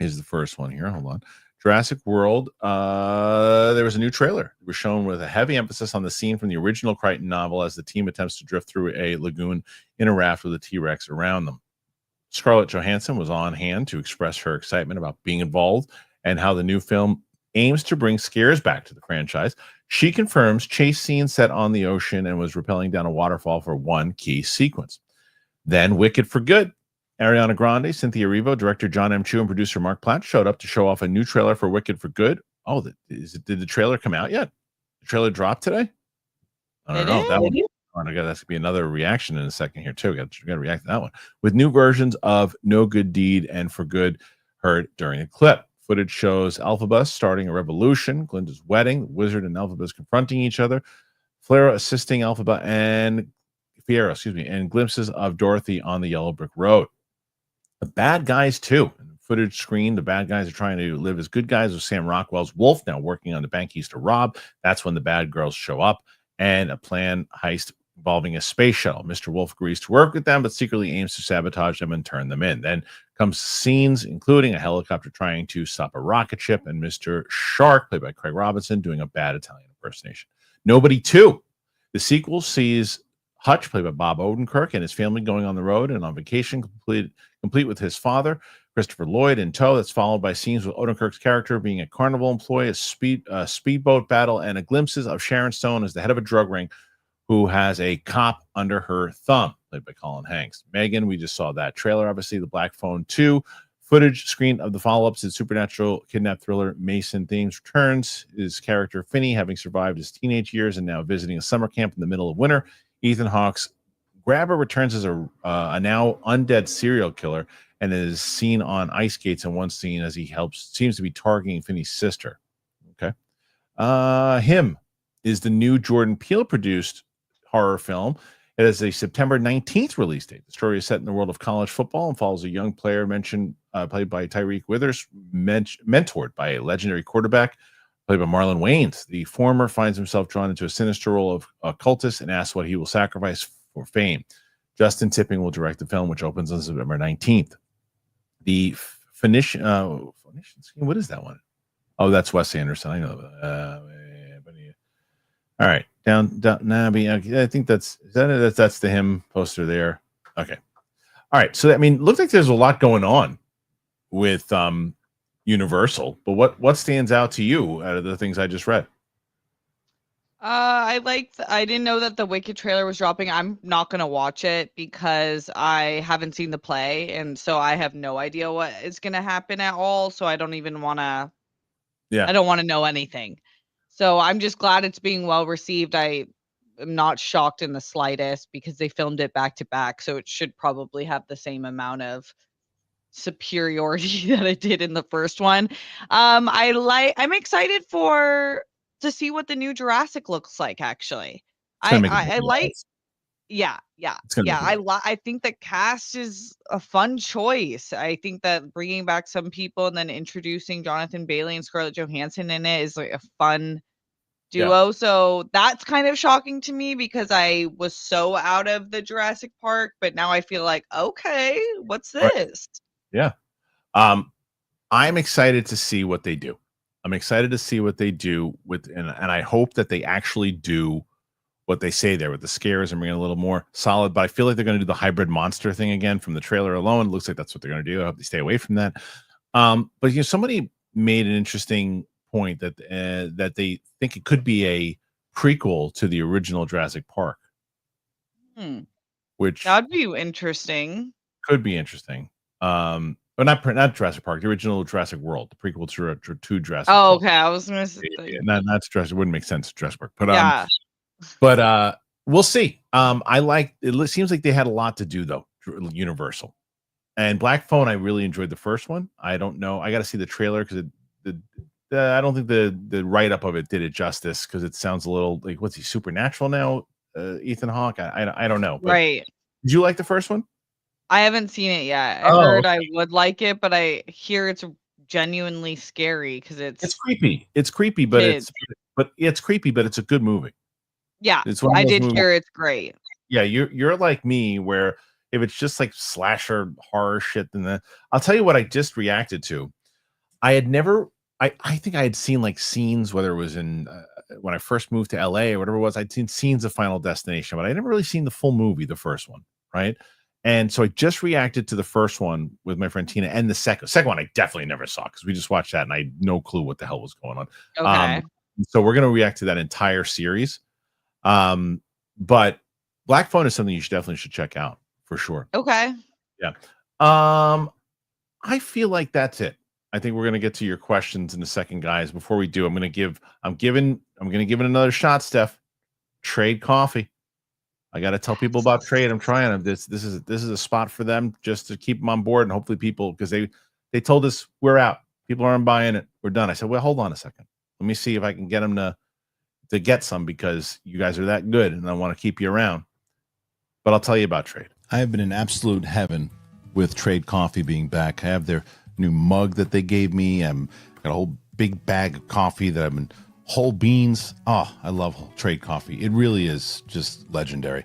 is the first one here. Hold on. Jurassic World, there was a new trailer. It was shown with a heavy emphasis on the scene from the original Crichton novel as the team attempts to drift through a lagoon in a raft with a T-Rex around them. Scarlett Johansson was on hand to express her excitement about being involved and how the new film aims to bring scares back to the franchise. She confirms chase scenes set on the ocean and was rappelling down a waterfall for one key sequence. Then Wicked for Good. Ariana Grande, Cynthia Erivo, director John M. Chu, and producer Mark Platt showed up to show off a new trailer for Wicked for Good. Oh, did the trailer come out yet? The trailer dropped today? I don't know. That one, I got that's gonna be another reaction in a second here too. Got to react to that one with new versions of No Good Deed and For Good heard during a clip. Footage shows Elphaba starting a revolution, Glinda's wedding, the wizard and Elphaba confronting each other, Flara assisting Elphaba and Fiera, and glimpses of Dorothy on the yellow brick road. The bad guys too. Footage screen, the bad guys are trying to live as good guys with Sam Rockwell's Wolf now working on the bank he's to rob. That's when the bad girls show up and a planned heist involving a space shuttle. Mr. Wolf agrees to work with them, but secretly aims to sabotage them and turn them in. Then comes scenes including a helicopter trying to stop a rocket ship and Mr. Shark, played by Craig Robinson, doing a bad Italian impersonation. Nobody 2. The sequel sees Hutch, played by Bob Odenkirk, and his family going on the road and on vacation, complete with his father, Christopher Lloyd, in tow. That's followed by scenes with Odenkirk's character being a carnival employee, a speedboat battle, and a glimpses of Sharon Stone as the head of a drug ring who has a cop under her thumb, played by Colin Hanks. Megan, we just saw that trailer, obviously, The Black Phone 2. Footage screen of the follow-ups in supernatural kidnap thriller Mason Thames returns. His character, Finney, having survived his teenage years and now visiting a summer camp in the middle of winter. Ethan Hawke's Grabber returns as a now undead serial killer and is seen on ice skates in one scene as he seems to be targeting Finney's sister. Okay. Him is the new Jordan Peele produced horror film. It has a September 19th release date. The story is set in the world of college football and follows a young player played by Tyreek Withers, mentored by a legendary quarterback played by Marlon Wayans. The former finds himself drawn into a sinister role of a cultist and asks what he will sacrifice for fame. Justin Tipping will direct the film, which opens on September 19th. The Phoenician, what is that one? Oh, that's Wes Anderson. I know. All right, down. I think that's the him poster there. Okay. All right. So, I mean, looks like there's a lot going on with Universal, but what stands out to you out of the things I just read? I didn't know that the Wicked trailer was dropping. I'm not gonna watch it because I haven't seen the play, and so I have no idea what is gonna happen at all. So I don't even wanna. Yeah. I don't want to know anything. So I'm just glad it's being well received. I am not shocked in the slightest because they filmed it back to back, so it should probably have the same amount of superiority that it did in the first one. I'm excited to see what the new Jurassic looks like, actually. I like yeah. I think the cast is a fun choice. I think that bringing back some people and then introducing Jonathan Bailey and Scarlett Johansson in it is like a fun duo. Yeah. So that's kind of shocking to me because I was so out of the Jurassic Park, but now I feel like, okay, what's this? Right. Yeah. I'm excited to see what they do. I'm excited to see what they do and I hope that they actually do what they say there with the scares and bring it a little more solid. But I feel like they're going to do the hybrid monster thing again from the trailer alone. It looks like that's what they're going to do. I hope they stay away from that. But somebody made an interesting point that that they think it could be a prequel to the original Jurassic Park, which that'd be interesting. Could be interesting. But not Jurassic Park, the original Jurassic World, the prequel to Jurassic. Oh, World. okay. I was gonna say not Jurassic. It wouldn't make sense to Jurassic Park, but we'll see. I like it. Seems like they had a lot to do though. Universal and Black Phone. I really enjoyed the first one. I don't know. I got to see the trailer because I don't think the write up of it did it justice because it sounds a little like what's he supernatural now? Ethan Hawke. I don't know. But right. Did you like the first one? I haven't seen it yet. I heard I would like it, but I hear it's genuinely scary because it's creepy. It's creepy, but it's creepy, but it's a good movie. Yeah, I did hear it's great. Yeah, you're like me, where if it's just like slasher horror shit, then I'll tell you what I just reacted to. I had never. I think I had seen like scenes, whether it was in when I first moved to LA or whatever it was. I'd seen scenes of Final Destination, but I never really seen the full movie, the first one, right? And so I just reacted to the first one with my friend Tina, and the second one I definitely never saw because we just watched that and I had no clue what the hell was going on. Okay. So we're gonna react to that entire series. But Black Phone is something you definitely should check out for sure. Okay. Yeah. I feel like that's it. I think we're gonna get to your questions in a second, guys. Before we do, I'm gonna give it another shot, Steph. Trade coffee. I got to tell people about Trade. I'm trying them. This is a spot for them just to keep them on board, and hopefully people, because they told us we're out. People aren't buying it. We're done. I said, well, hold on a second. Let me see if I can get them to get some because you guys are that good, and I want to keep you around. But I'll tell you about Trade. I have been in absolute heaven with Trade Coffee being back. I have their new mug that they gave me. Got a whole big bag of coffee that I've been. Whole beans. Oh, I love Trade Coffee. It really is just legendary.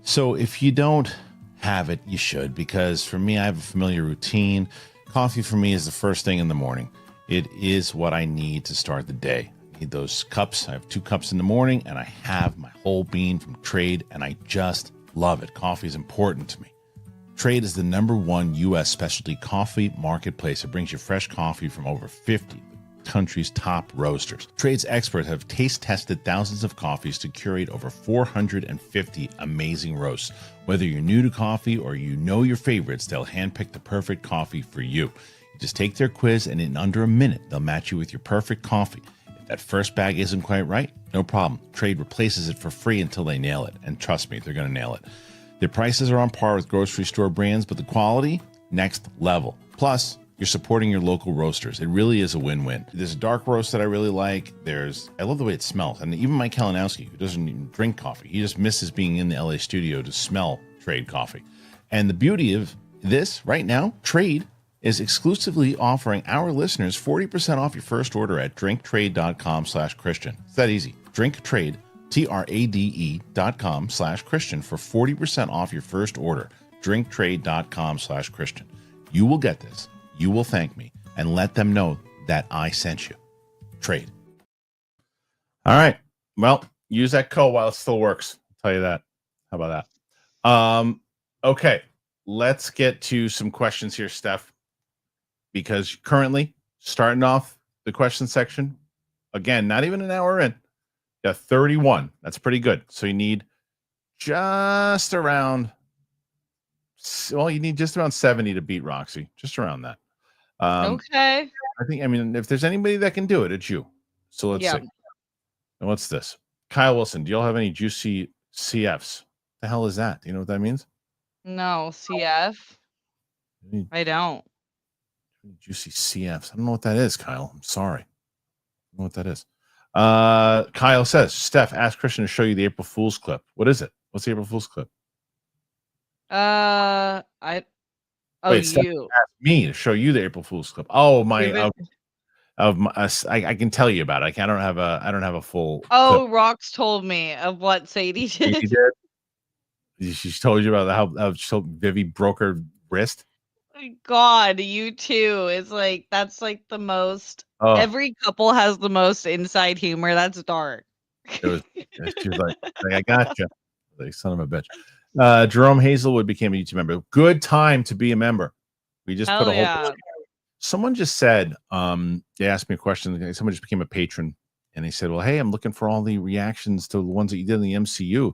So if you don't have it, you should, because for me, I have a familiar routine. Coffee for me is the first thing in the morning. It is what I need to start the day. I need those cups. I have 2 cups in the morning, and I have my whole bean from Trade, and I just love it. Coffee is important to me. Trade is the #1 U.S. specialty coffee marketplace. It brings you fresh coffee from over 50 country's top roasters. Trade's experts have taste tested thousands of coffees to curate over 450 amazing roasts. Whether you're new to coffee or you know your favorites, they'll handpick the perfect coffee for you. You just take their quiz, and in under a minute, they'll match you with your perfect coffee. If that first bag isn't quite right, no problem. Trade replaces it for free until they nail it. And trust me, they're going to nail it. Their prices are on par with grocery store brands, but the quality, next level. Plus, you're supporting your local roasters. It really is a win-win. There's a dark roast that I really like. I love the way it smells. And even Mike Kalinowski, who doesn't even drink coffee, he just misses being in the LA studio to smell Trade coffee. And the beauty of this right now, Trade is exclusively offering our listeners 40% off your first order at drinktrade.com/Kristian. It's that easy. Drinktrade, TRADE.com/Kristian for 40% off your first order. Drinktrade.com/Kristian. You will get this. You will thank me and let them know that I sent you. Trade. All right. Well, use that code while it still works. I'll tell you that. How about that? Okay. Let's get to some questions here, Steph. Because currently, starting off the question section, again, not even an hour in, you got 31. That's pretty good. So you need just around 70 to beat Roxy. Just around that. Okay. If there's anybody that can do it, it's you. So let's see. And what's this? Kyle Wilson, do y'all have any juicy CFs? The hell is that? Do you know what that means? No, CF. I don't. Juicy CFs. I don't know what that is, Kyle. I'm sorry. I don't know what that is. Kyle says, Steph, ask Kristian to show you the April Fool's clip. What is it? What's the April Fool's clip? Steph asked me to show you the April Fool's clip. Oh, I can tell you about it. I don't have a full. Oh, clip. Rox told me of what Sadie did. She did. She told you about how Vivi broke her wrist. God, you too. It's like that's like the most. Every couple has the most inside humor. That's dark. It was. She was like I got you, like son of a bitch. Jerome Hazelwood became a YouTube member. Good time to be a member. We just put Hell a whole. yeah. Someone just said, they asked me a question. Someone just became a patron, and they said, "Well, hey, I'm looking for all the reactions to the ones that you did in the MCU.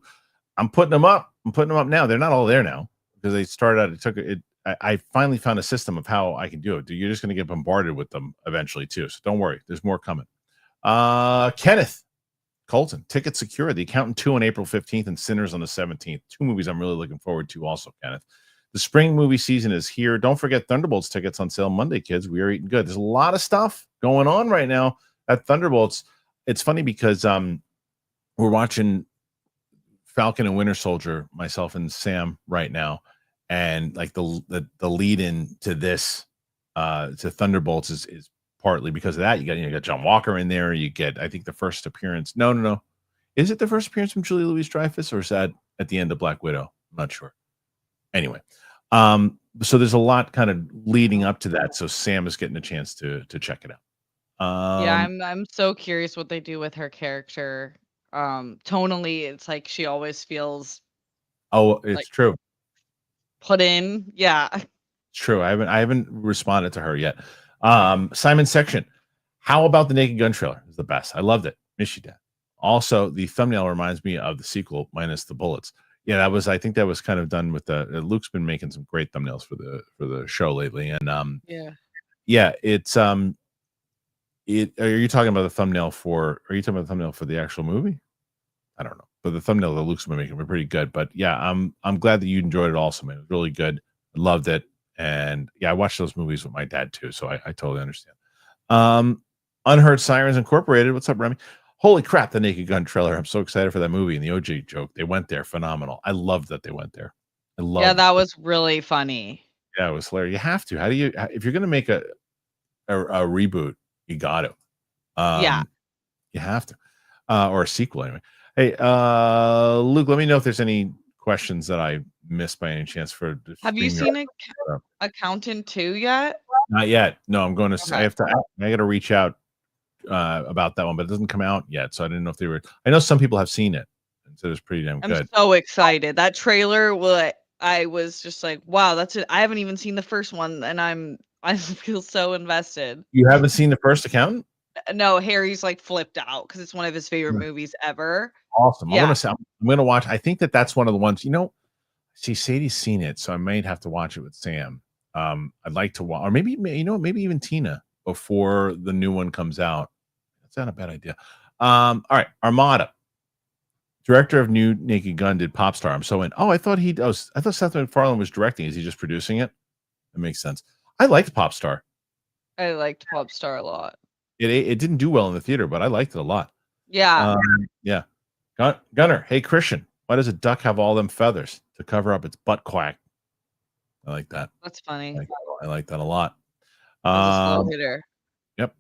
I'm putting them up. I'm putting them up now. They're not all there now because they started out. It took it. I finally found a system of how I can do it. You're just going to get bombarded with them eventually too. So don't worry. There's more coming. Kenneth Colton, Ticket Secure, The Accountant 2 on April 15th and Sinners on the 17th. Two movies I'm really looking forward to also, Kenneth. The spring movie season is here. Don't forget Thunderbolts tickets on sale Monday, kids. We are eating good. There's a lot of stuff going on right now at Thunderbolts. It's funny because we're watching Falcon and Winter Soldier, myself and Sam, right now, and like the lead in to this to Thunderbolts is partly because of that. You got John Walker in there. You get, I think, the first appearance. No. Is it the first appearance from Julia Louis-Dreyfus, or is that at the end of Black Widow? I'm not sure. Anyway, so there's a lot kind of leading up to that. So Sam is getting a chance to check it out. Yeah, I'm so curious what they do with her character. Tonally, it's like she always feels Oh, it's like true. put in. Yeah. It's true. I haven't responded to her yet. Simon Section. How about the Naked Gun trailer? It's the best. I loved it. Miss you, Dad. Also, the thumbnail reminds me of the sequel minus the bullets. Yeah, I think that was kind of done with Luke's been making some great thumbnails for the show lately. And it's are you talking about the thumbnail for the actual movie? I don't know. But the thumbnail that Luke's been making were pretty good. But yeah, I'm glad that you enjoyed it also, man. It was really good. I loved it. And yeah, I watched those movies with my dad too, so I totally understand. Unheard Sirens Incorporated. What's up, Remy? Holy crap, the Naked Gun trailer. I'm so excited for that movie. And the OJ joke. They went there. Phenomenal. I loved that they went there. Yeah, that was really funny. Yeah, it was hilarious. You have to. How do you, if you're going to make a reboot, you got to. Yeah. You have to. Or a sequel anyway. Hey, Luke, let me know if there's any questions that I missed by any chance for. Have you seen Accountant 2 yet? Not yet. No, I'm going to. Okay. I got to reach out about that one, but it doesn't come out yet, so I didn't know if they were. I know some people have seen it, and so it's pretty damn good. I'm so excited. That trailer, I was just like, wow, that's it. I haven't even seen the first one, and I feel so invested. You haven't seen the first Accountant? No, Harry's like flipped out because it's one of his favorite movies ever. Awesome. Yeah. I'm gonna watch. I think that's one of the ones. See, Sadie's seen it, so I might have to watch it with Sam. I'd like to watch, or maybe maybe even Tina before the new one comes out. That's not a bad idea. All right, Armada, director of new Naked Gun, did Popstar. I'm so in. Oh, I thought Seth MacFarlane was directing. Is he just producing it? That makes sense. I liked Popstar. I liked Popstar a lot. It didn't do well in the theater, but I liked it a lot. Yeah. Yeah. Gunner, hey Kristian, why does a duck have all them feathers to cover up its butt quack? I like that. That's funny. I like that a lot. Hitter. Yep.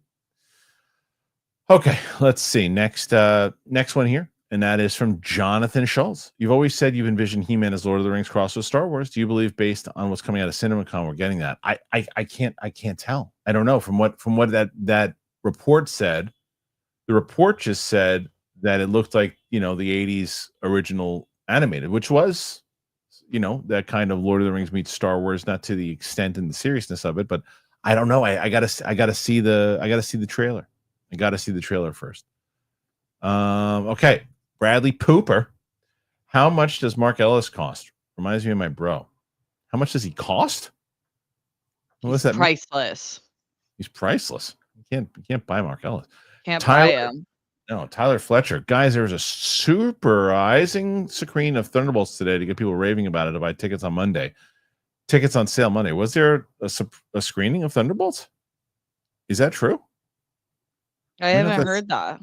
Okay, let's see. Next one here, and that is from Jonathan Schultz. You've always said you've envisioned He-Man as Lord of the Rings crossed with Star Wars. Do you believe, based on what's coming out of CinemaCon, we're getting that? I can't tell. I don't know. From what that report said, the report just said that it looked like the 80s original animated, which was that kind of Lord of the Rings meets Star Wars, not to the extent and the seriousness of it, but I don't know. I gotta see the trailer. I gotta see the trailer first. Okay, Bradley Pooper. How much does Mark Ellis cost? Reminds me of my bro. How much does he cost? What's that? Priceless. He's priceless. You can't buy Mark Ellis. Can't buy him. No, Tyler Fletcher. Guys, there was a surprising screen of Thunderbolts today to get people raving about it to buy tickets on Monday. Tickets on sale Monday. Was there a screening of Thunderbolts? Is that true? I haven't heard that.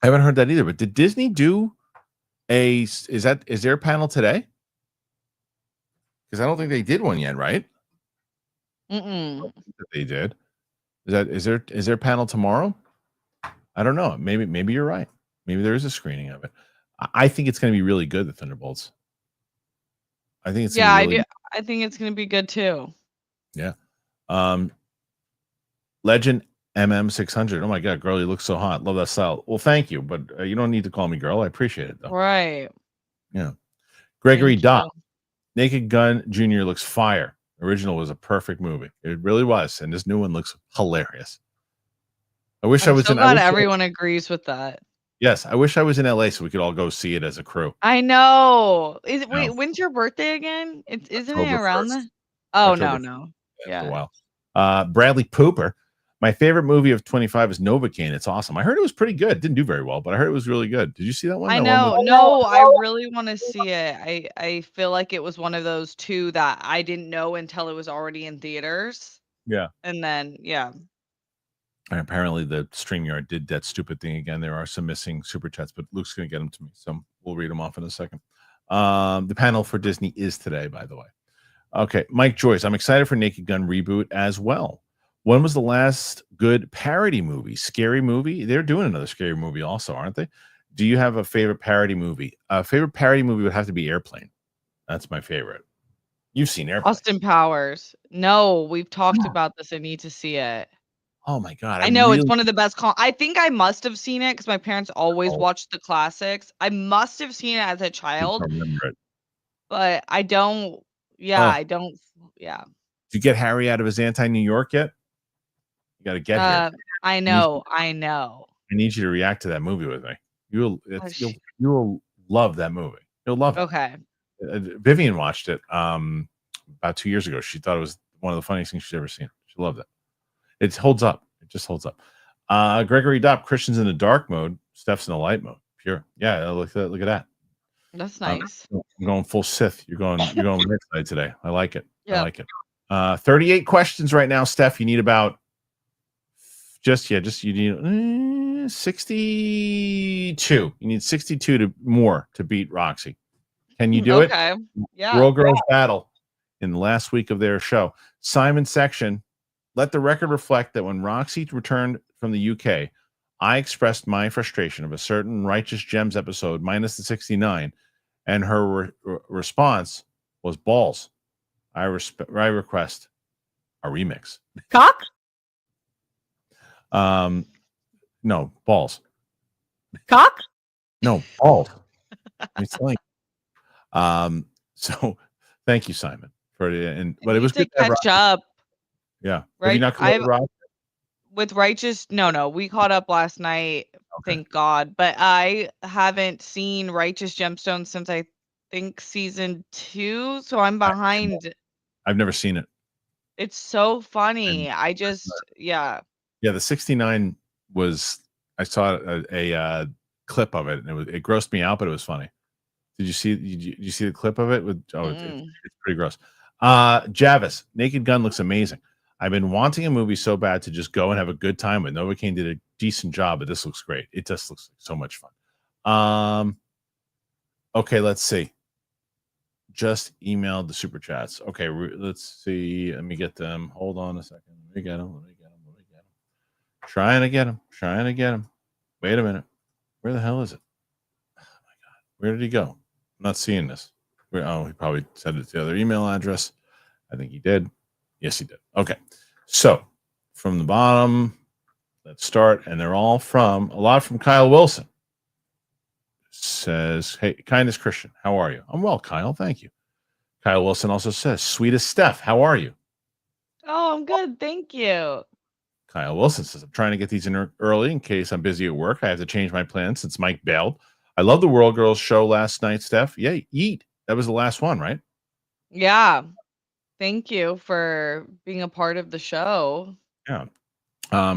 I haven't heard that either. But did Disney do is there a panel today? Because I don't think they did one yet, right? They did. Is there a panel tomorrow? I don't know. Maybe you're right. Maybe there is a screening of it. I think it's going to be really good, the Thunderbolts. I think it's I do. I think it's going to be good too. Yeah. Legend MM600. Oh my God, girl, you look so hot. Love that style. Well, thank you, but you don't need to call me girl. I appreciate it though. Right. Yeah. Gregory Thank Dopp. you. Naked Gun Jr. looks fire. Original was a perfect movie. It really was, and this new one looks hilarious. I wish I I'm was so in. glad everyone agrees with that. Yes, I wish I was in LA so we could all go see it as a crew. I know. Wait, No. when's your birthday again? Isn't it October around 1st. the? Oh October no. For a Yeah. while. Bradley Pooper. My favorite movie of 25 is Novocaine. It's awesome. I heard it was pretty good. Didn't do very well, but I heard it was really good. Did you see that one? I That know. one with- No, I really want to see it. I feel like it was one of those two that I didn't know until it was already in theaters. Yeah. And then yeah. And apparently the StreamYard did that stupid thing again. There are some missing super chats, but Luke's going to get them to me. So we'll read them off in a second. The panel for Disney is today, by the way. Okay. Mike Joyce. I'm excited for Naked Gun reboot as well. When was the last good parody movie? Scary movie? They're doing another scary movie also, aren't they? Do you have a favorite parody movie? A favorite parody movie would have to be Airplane. That's my favorite. You've seen Airplane. Austin Powers. No, we've talked about this. I need to see it. Oh my God. I know it's one of the best. I think I must have seen it because my parents always watched the classics. I must have seen it as a child, remember it. but I don't. Yeah, I don't. Yeah. Did you get Harry out of his anti-New York yet? You got to get here. I know. I need you to react to that movie with me. You'll love that movie. You'll love it. Okay. Vivian watched it about 2 years ago. She thought it was one of the funniest things she's ever seen. She loved it. It holds up. It just holds up. Gregory Dopp. Christian's in the dark mode. Steph's in the light mode. Pure. Yeah. Look at that. Look at that. That's nice. I'm going full Sith. You're going right side today. I like it. Yeah. I like it. 38 questions right now, Steph. You need about you need 62. You need 62 more to beat Roxy. Can you do it? Okay. Yeah. World Girls Battle in the last week of their show. Simon section. Let the record reflect that when Roxy returned from the UK, I expressed my frustration of a certain Righteous Gems episode minus the 69, and her response was balls. I request a remix. Cock? No, balls. Cock? No, balls. I'm telling you. So thank you, Simon, for it. But it was good to catch up. Yeah. Right. Have you not caught up with Righteous? No. We caught up last night. Okay. Thank God. But I haven't seen Righteous Gemstones since I think season 2. So I'm behind. I've never seen it. It's so funny. Yeah, the 69 was, I saw a clip of it, and it grossed me out, but it was funny. Did you see the clip of it? It's pretty gross. Javis, Naked Gun looks amazing. I've been wanting a movie so bad to just go and have a good time with. Novocaine did a decent job, but this looks great. It just looks like so much fun. Okay, let's see. Just emailed the super chats. Okay, let's see. Let me get them. Hold on a second. Let me get them. Trying to get them. Wait a minute. Where the hell is it? Oh my God. Where did he go? I'm not seeing this. He probably sent it to the other email address. I think he did. Yes, he did. Okay. So from the bottom, let's start. And they're all a lot from Kyle Wilson. Says, hey, kindness Kristian, how are you? I'm well, Kyle. Thank you. Kyle Wilson also says, sweetest Steph, how are you? Oh, I'm good. Thank you. Kyle Wilson says, I'm trying to get these in early in case I'm busy at work. I have to change my plans since Mike bailed. I love the World Girls show last night, Steph. Yeah, eat. That was the last one, right? Yeah. Thank you for being a part of the show. Yeah.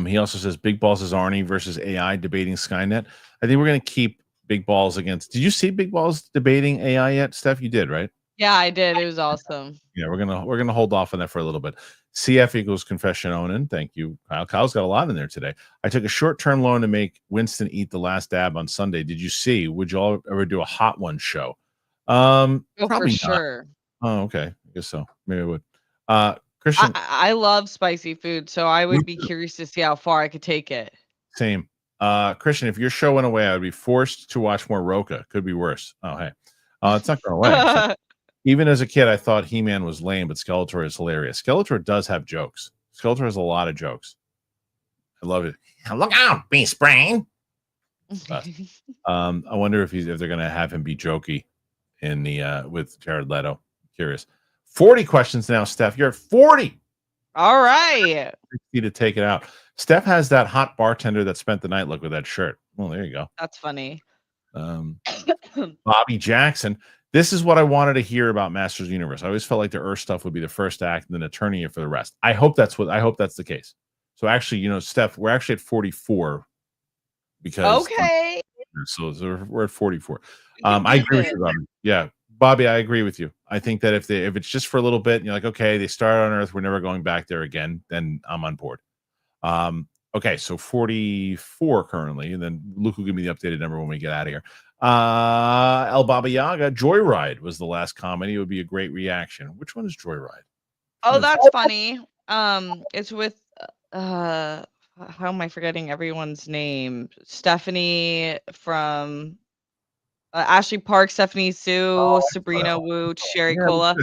He also says, Big Balls is Arnie versus AI debating Skynet. I think we're going to keep Big Balls against. Did you see Big Balls debating AI yet, Steph? You did, right? Yeah, I did. It was awesome. Yeah, we're gonna hold off on that for a little bit. CF equals confession Onan. Thank you, Kyle. Kyle's got a lot in there today. I took a short-term loan to make Winston eat the last dab on Sunday. Did you see? Would you all ever do a hot one show? Probably for sure. Not. Oh, okay. I guess so. Maybe I would. Kristian, I love spicy food, so I would be curious to see how far I could take it. Same. Kristian, if your show went away, I would be forced to watch more Roka. Could be worse. Oh, hey. It's not going away. So, even as a kid, I thought He-Man was lame, but Skeletor is hilarious. Skeletor does have jokes. Skeletor has a lot of jokes. I love it. Look out, Beast Brain. I wonder if they're going to have him be jokey in the with Jared Leto. Curious. 40 questions now, Steph. You're at 40. All right. 60 to take it out. Steph has that hot bartender that spent the night look with that shirt. Well, there you go. That's funny. Bobby Jackson. This is what I wanted to hear about Masters of the Universe. I always felt like the Earth stuff would be the first act and then a turning for the rest. I hope that's the case. So actually, Steph, we're actually at 44 because okay. So we're at 44. I agree with you, Bobby. Yeah, Bobby, I agree with you. I think that if it's just for a little bit, and you're like, okay, they started on Earth, we're never going back there again, then I'm on board. Okay, so 44 currently, and then Luke will give me the updated number when we get out of here. El Baba Yaga, Joyride was the last comedy. It would be a great reaction. Which one is Joyride? Oh, that's funny. It's with how am I forgetting everyone's name? Stephanie from Ashley Park, Stephanie Sue, Sabrina Wu, Sherry Cola.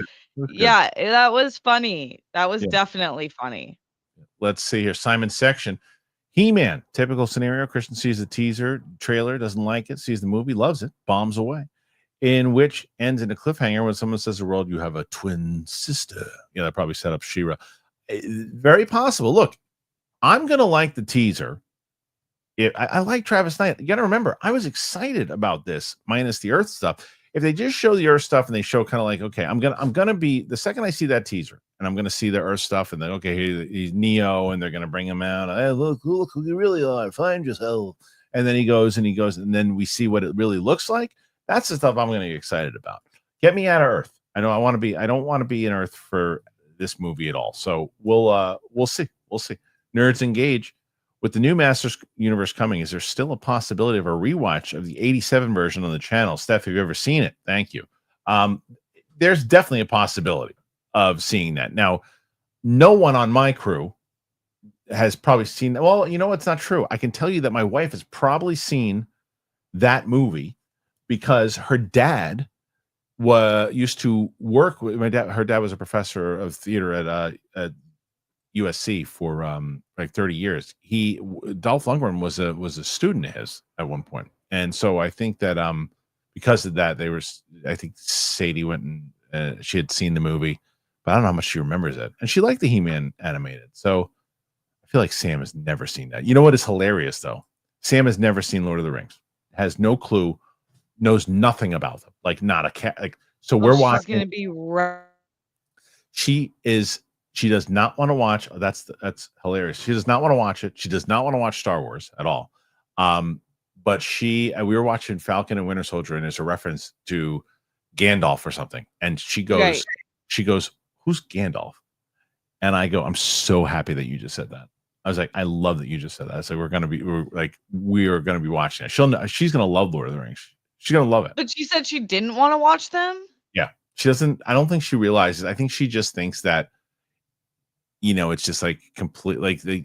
Yeah, that was funny. That was definitely funny. Let's see here. Simon Section. He-Man, typical scenario. Kristian sees the teaser trailer, doesn't like it, sees the movie, loves it, bombs away. In which ends in a cliffhanger when someone says the world, you have a twin sister. Yeah, that probably set up She-Ra. Very possible. Look, I'm going to like the teaser. I like Travis Knight. You got to remember, I was excited about this, minus the Earth stuff. If they just show the Earth stuff and they show kind of like, okay, I'm gonna be the second I see that teaser and I'm gonna see the Earth stuff and then okay, he's Neo and they're gonna bring him out. Hey, look who you really are. Find yourself. And then he goes and then we see what it really looks like. That's the stuff I'm gonna get excited about. Get me out of Earth. I don't want to be in Earth for this movie at all. So we'll see. Nerds engage. With the new Masters Universe coming, is there still a possibility of a rewatch of the 87 version on the channel? Steph, have you ever seen it? Thank you. There's definitely a possibility of seeing that. Now, no one on my crew has probably seen that. Well, you know, it's not true. I can tell you that my wife has probably seen that movie because her dad used to work with my dad. Her dad was a professor of theater at USC for like 30 years. Dolph Lundgren was a student of his at one point. And so I think that because of that, I think Sadie went and she had seen the movie, but I don't know how much she remembers it. And she liked the He-Man animated. So I feel like Sam has never seen that. You know what is hilarious though? Sam has never seen Lord of the Rings, has no clue, knows nothing about them. Like not a cat. Like so we're watching. She's gonna be right. She does not want to watch. Oh, that's hilarious. She does not want to watch it. She does not want to watch Star Wars at all. But we were watching Falcon and Winter Soldier, and there's a reference to Gandalf or something. And she goes, who's Gandalf? And I go, I'm so happy that you just said that. I was like, I love that you just said that. I said, we are going to be watching it. She's going to love Lord of the Rings. She's going to love it. But she said she didn't want to watch them. Yeah, she doesn't. I don't think she realizes. I think she just thinks that, it's just like complete.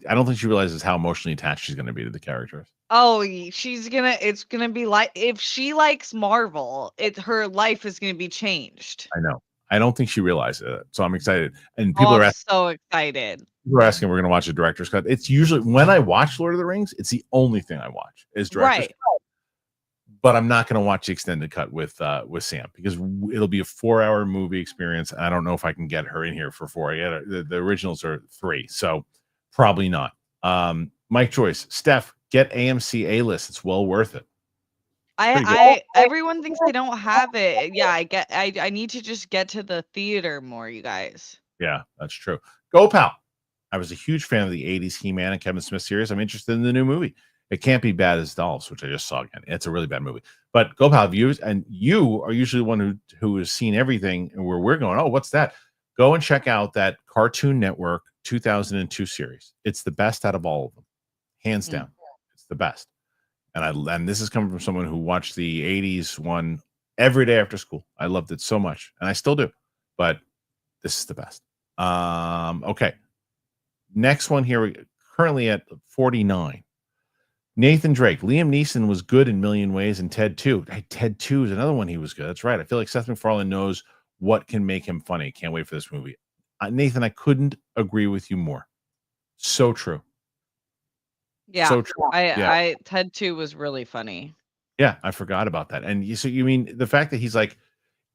I don't think she realizes how emotionally attached she's going to be to the characters. Oh, it's going to be like, if she likes Marvel, her life is going to be changed. I know. I don't think she realizes it. So I'm excited. And people are so excited. People are asking, we're going to watch a director's cut. It's usually when I watch Lord of the Rings, it's the only thing I watch is director's cut. But I'm not going to watch the extended cut with Sam because it'll be a 4-hour movie experience. I don't know if I can get her in here for 4. The originals are 3, so probably not. Mike Joyce, Steph, get AMC A-list. It's well worth it. Everyone thinks they don't have it. Yeah, I need to just get to the theater more, you guys. Yeah, that's true. Go Pal. I was a huge fan of the 80s He-Man and Kevin Smith series. I'm interested in the new movie. It can't be bad as Dolls, which I just saw again. It's a really bad movie. But Go Pal views, and you are usually the one who has seen everything and where we're going, oh, what's that? Go and check out that Cartoon Network 2002 series. It's the best out of all of them. Hands down. It's the best. And this is coming from someone who watched the 80s one every day after school. I loved it so much, and I still do. But this is the best. Okay. Next one here, we're currently at 49. Nathan Drake. Liam Neeson was good in Million Ways, and Ted 2. Hey, Ted 2 is another one he was good. That's right. I feel like Seth MacFarlane knows what can make him funny. Can't wait for this movie. Nathan, I couldn't agree with you more. So true. Yeah. So true. Yeah. I Ted 2 was really funny. Yeah, I forgot about that. And you mean the fact that he's like,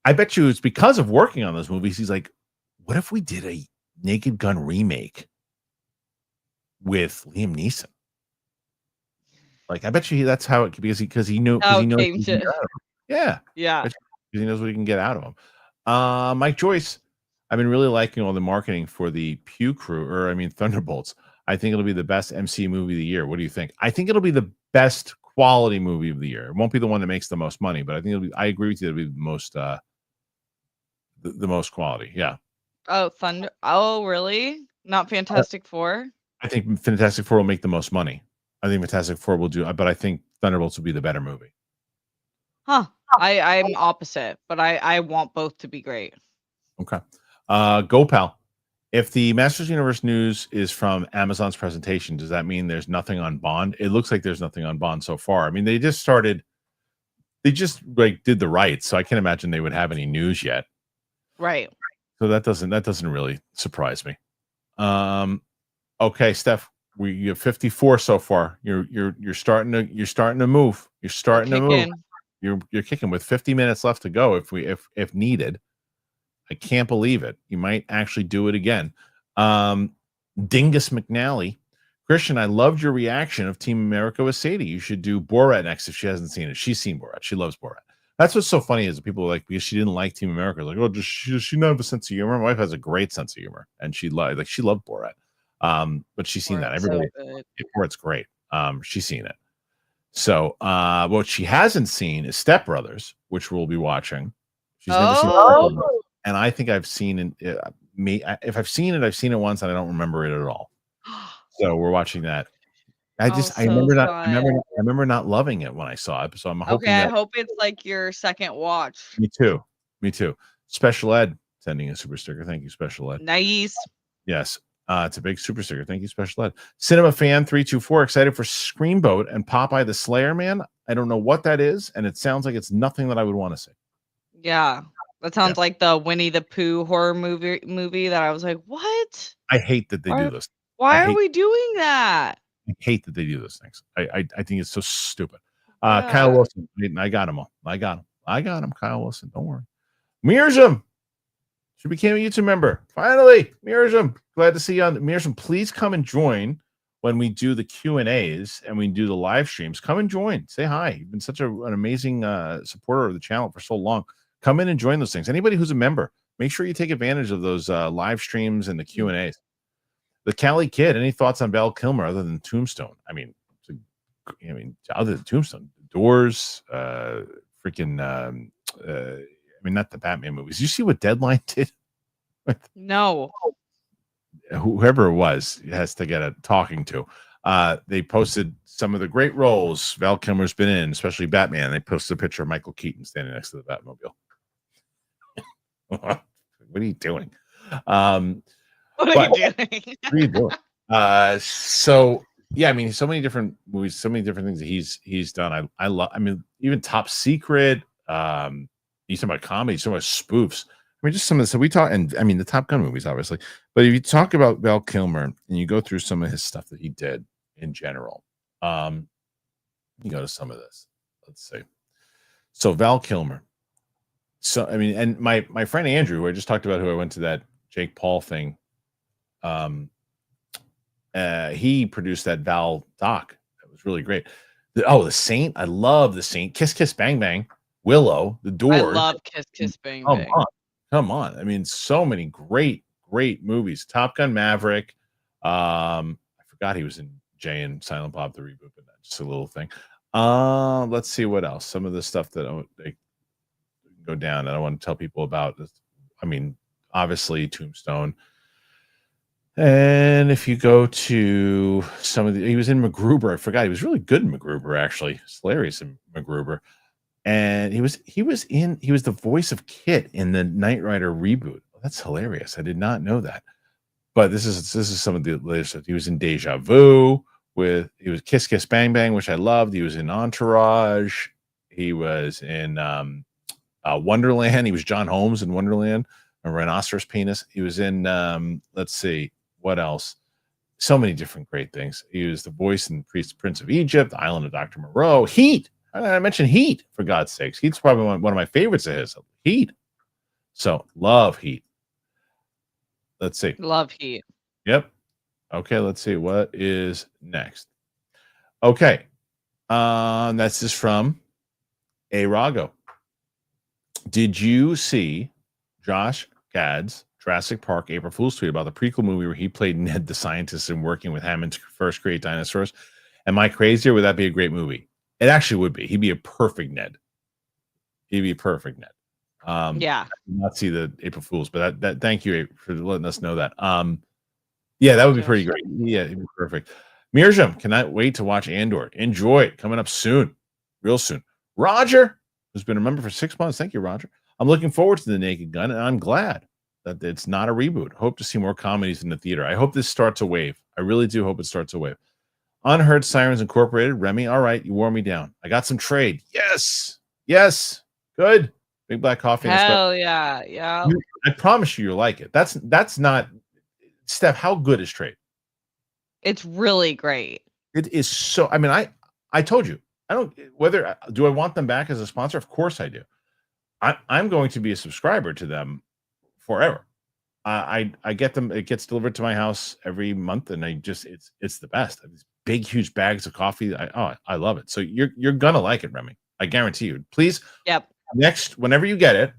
I bet you it's because of working on those movies. He's like, what if we did a Naked Gun remake with Liam Neeson? Like, I bet you that's how it because he knows yeah. Yeah. Because he knows what he can get out of him. Mike Joyce, I've been really liking all the marketing for the Pew Crew, Thunderbolts. I think it'll be the best MCU movie of the year. What do you think? I think it'll be the best quality movie of the year. It won't be the one that makes the most money, but I think I agree with you. It'll be the most the most quality. Yeah. Oh, really? Not Fantastic Four? I think Fantastic Four will make the most money. I think Fantastic Four will do, but I think Thunderbolts will be the better movie. Huh. I'm opposite, but I want both to be great. Okay. Go Pal. If the Masters Universe news is from Amazon's presentation, does that mean there's nothing on Bond? It looks like there's nothing on Bond so far. I mean, they just did the rights, so I can't imagine they would have any news yet. Right. So that doesn't really surprise me. Okay, Steph, you have 54 so far. You're starting to move. You're starting to move. You're kicking with 50 minutes left to go if needed. I can't believe it. You might actually do it again. Dingus McNally. Kristian, I loved your reaction of Team America with Sadie. You should do Borat next if she hasn't seen it. She's seen Borat. She loves Borat. That's what's so funny is people are like, because she didn't like Team America, like, oh, does she not have a sense of humor? My wife has a great sense of humor, and she loved Borat. But she's seen that. Everybody, Borat's great. She's seen it. So what she hasn't seen is Step Brothers, which we'll be watching. She's never seen it, and I think I've seen it. If I've seen it, I've seen it once, and I don't remember it at all. So we're watching that. I remember not loving it when I saw it. So I'm hoping. Okay, I hope it's like your second watch. Me too. Special Ed sending a super sticker. Thank you, Special Ed. Nice. Yes. It's a big super sticker. Thank you, Special Ed. Cinema Fan 324 excited for Screamboat and Popeye the Slayer Man. I don't know what that is, and it sounds like it's nothing that I would want to see. Yeah. That sounds like the Winnie the Pooh horror movie that I was like, what? I hate that they do this. Why are we doing that? I hate that they do those things. I think it's so stupid. Kyle Wilson, I got him. I got him. Kyle Wilson, don't worry. Mirzum should become a YouTube member. Finally, Mirzum, glad to see you on. Mirzum, please come and join when we do the Q&As and we do the live streams. Come and join. Say hi. You've been such an amazing supporter of the channel for so long. Come in and join those things. Anybody who's a member, make sure you take advantage of those live streams and the Q&As. The Cali Kid, any thoughts on Val Kilmer other than Tombstone? Other than Tombstone, Doors, not the Batman movies. You see what Deadline did? No. Whoever it was has to get a talking to. They posted some of the great roles Val Kilmer's been in, especially Batman. They posted a picture of Michael Keaton standing next to the Batmobile. What are you doing? What are you doing? So yeah, so many different movies, so many different things that he's done. I love. Even Top Secret. You talk about comedy, so much spoofs. Just some of this. So we talk, and the Top Gun movies, obviously. But if you talk about Val Kilmer and you go through some of his stuff that he did in general, you go to some of this. Let's see. So Val Kilmer. So and my friend Andrew, who I just talked about, who I went to that Jake Paul thing. He produced that Val doc. That was really great. The Saint. I love The Saint. Kiss Kiss Bang Bang. Willow. The Doors. I love Kiss Kiss Bang Bang. Come on. So many great movies. Top Gun Maverick. I forgot he was in Jay and Silent Bob the reboot, but that's just a little thing. Let's see what else. Some of the stuff that they go down that I want to tell people about. Obviously Tombstone. And if you go to some of he was in MacGruber. I forgot he was really good in MacGruber, actually. He's hilarious in MacGruber. And he was the voice of Kit in the Knight Rider reboot. That's hilarious. I did not know that. But this is some of the latest stuff. He was in Deja Vu he was Kiss Kiss Bang Bang, which I loved. He was in Entourage. He was in Wonderland. He was John Holmes in Wonderland, a rhinoceros penis. He was in let's see what else. So many different great things. He was the voice in Prince of Egypt, The Island of Dr. Moreau, Heat. I mentioned Heat, for God's sakes. Heat's probably one of my favorites of his. Heat. So, love Heat. Let's see. Love Heat. Yep. Okay, let's see. What is next? Okay. That's just from A. Rago. Did you see Josh Gad's Jurassic Park April Fool's tweet about the prequel movie where he played Ned the scientist and working with Hammond to first create dinosaurs? Am I crazy, or would that be a great movie? It actually would be. He'd be a perfect Ned. He'd be a perfect Ned. Yeah. I did not see the April Fool's, but that thank you for letting us know that. Yeah, that would be pretty great. Yeah, it'd be perfect. Mirjam, cannot wait to watch Andor. Enjoy it. Coming up soon. Real soon. Roger, who's been a member for 6 months. Thank you, Roger. I'm looking forward to The Naked Gun, and I'm glad that it's not a reboot. Hope to see more comedies in the theater. I hope this starts a wave. I really do hope it starts a wave. Unheard Sirens Incorporated. Remy, all right, you wore me down. I got some trade. Yes. Yes. Good. Big Black Coffee. Hell yeah. Yeah. I promise you'll like it. That's not... Steph, how good is trade? It's really great. It is so... I mean, I told you. I don't... Do I want them back as a sponsor? Of course I do. I'm going to be a subscriber to them forever. I get them. It gets delivered to my house every month, and it's the best. These big, huge bags of coffee. I love it. So you're gonna like it, Remy. I guarantee you. Please. Yep. Next, whenever you get it,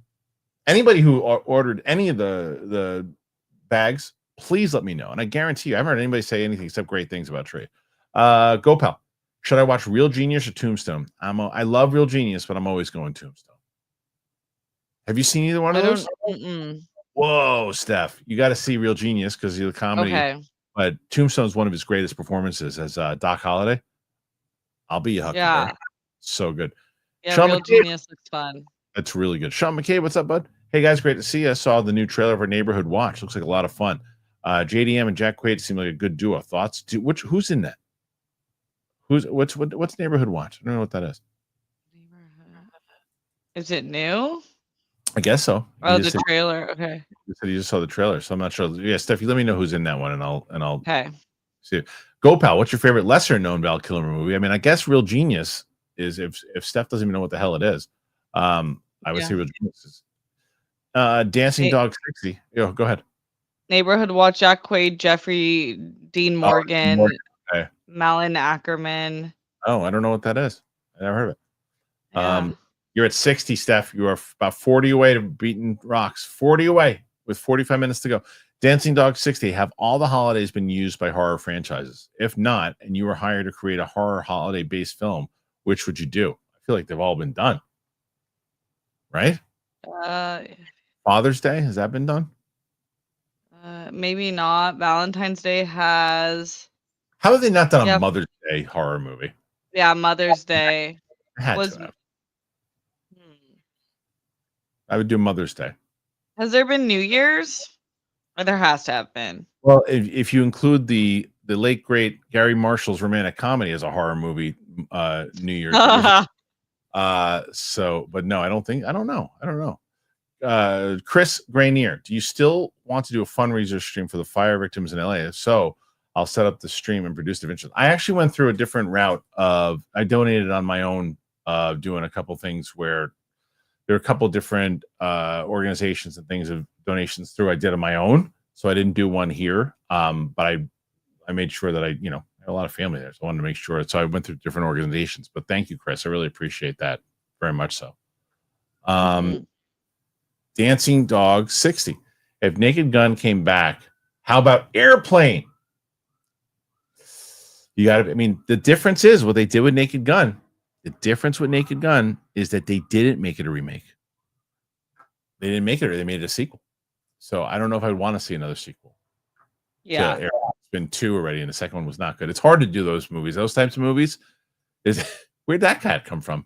anybody who ordered any of the bags, please let me know. And I guarantee you, I haven't heard anybody say anything except great things about trade. GoPal. Should I watch Real Genius or Tombstone? I love Real Genius, but I'm always going Tombstone. Have you seen either one of those? Whoa, Steph, you got to see Real Genius because of the comedy. Okay. But Tombstone is one of his greatest performances as Doc Holliday. I'll be a Yeah. So good. Yeah, Sean Real McCabe. Genius looks fun. That's really good. Sean McCabe, what's up, bud? Hey guys, great to see you. I saw the new trailer for Neighborhood Watch. Looks like a lot of fun. JDM and Jack Quaid seem like a good duo. Thoughts? Who's in that? What's Neighborhood Watch? I don't know what that is. Is it new? I guess so. Oh, the trailer. Okay. You said you just saw the trailer, so I'm not sure. Yeah, Steph, you let me know who's in that one, and I'll Okay. see. GoPal, what's your favorite lesser known Val Kilmer movie? I mean, I guess Real Genius is if Steph doesn't even know what the hell it is. I would say Real Genius is. Dancing Dog 60. Yo, go ahead. Neighborhood Watch, Jack Quaid, Jeffrey Dean Morgan, Okay. Malin Ackerman. Oh, I don't know what that is. I never heard of it. Yeah. You're at 60, Steph. You are about 40 away to beating rocks. 40 away with 45 minutes to go. Dancing Dog 60. Have all the holidays been used by horror franchises? If not, and you were hired to create a horror holiday-based film, which would you do? I feel like they've all been done. Right? Father's Day, has that been done? Maybe not. Valentine's Day has. How have they not done a Mother's Day horror movie? Yeah, Mother's Day was. I would do Mother's Day. Has there been New Year's? Or there has to have been. Well, if you include the late great Gary Marshall's romantic comedy as a horror movie, New Year's. But no, I don't know. Chris Granier, do you still want to do a fundraiser stream for the fire victims in LA? If so, I'll set up the stream and produce the eventually. I actually went through a different route I donated on my own, doing a couple things where there are a couple different organizations and things of donations through I did on my own. So I didn't do one here. But I made sure that I had a lot of family there. So I wanted to make sure. So I went through different organizations, but thank you, Chris. I really appreciate that very much so. Dancing Dog 60. If Naked Gun came back, how about Airplane? The difference is what they did with Naked Gun. The difference with Naked Gun is that they didn't make it a remake. They didn't make it, or they made it a sequel. So I don't know if I'd want to see another sequel. Yeah. It's been 2 already, and the second one was not good. It's hard to do those movies. Those types of movies. Where'd that cat come from?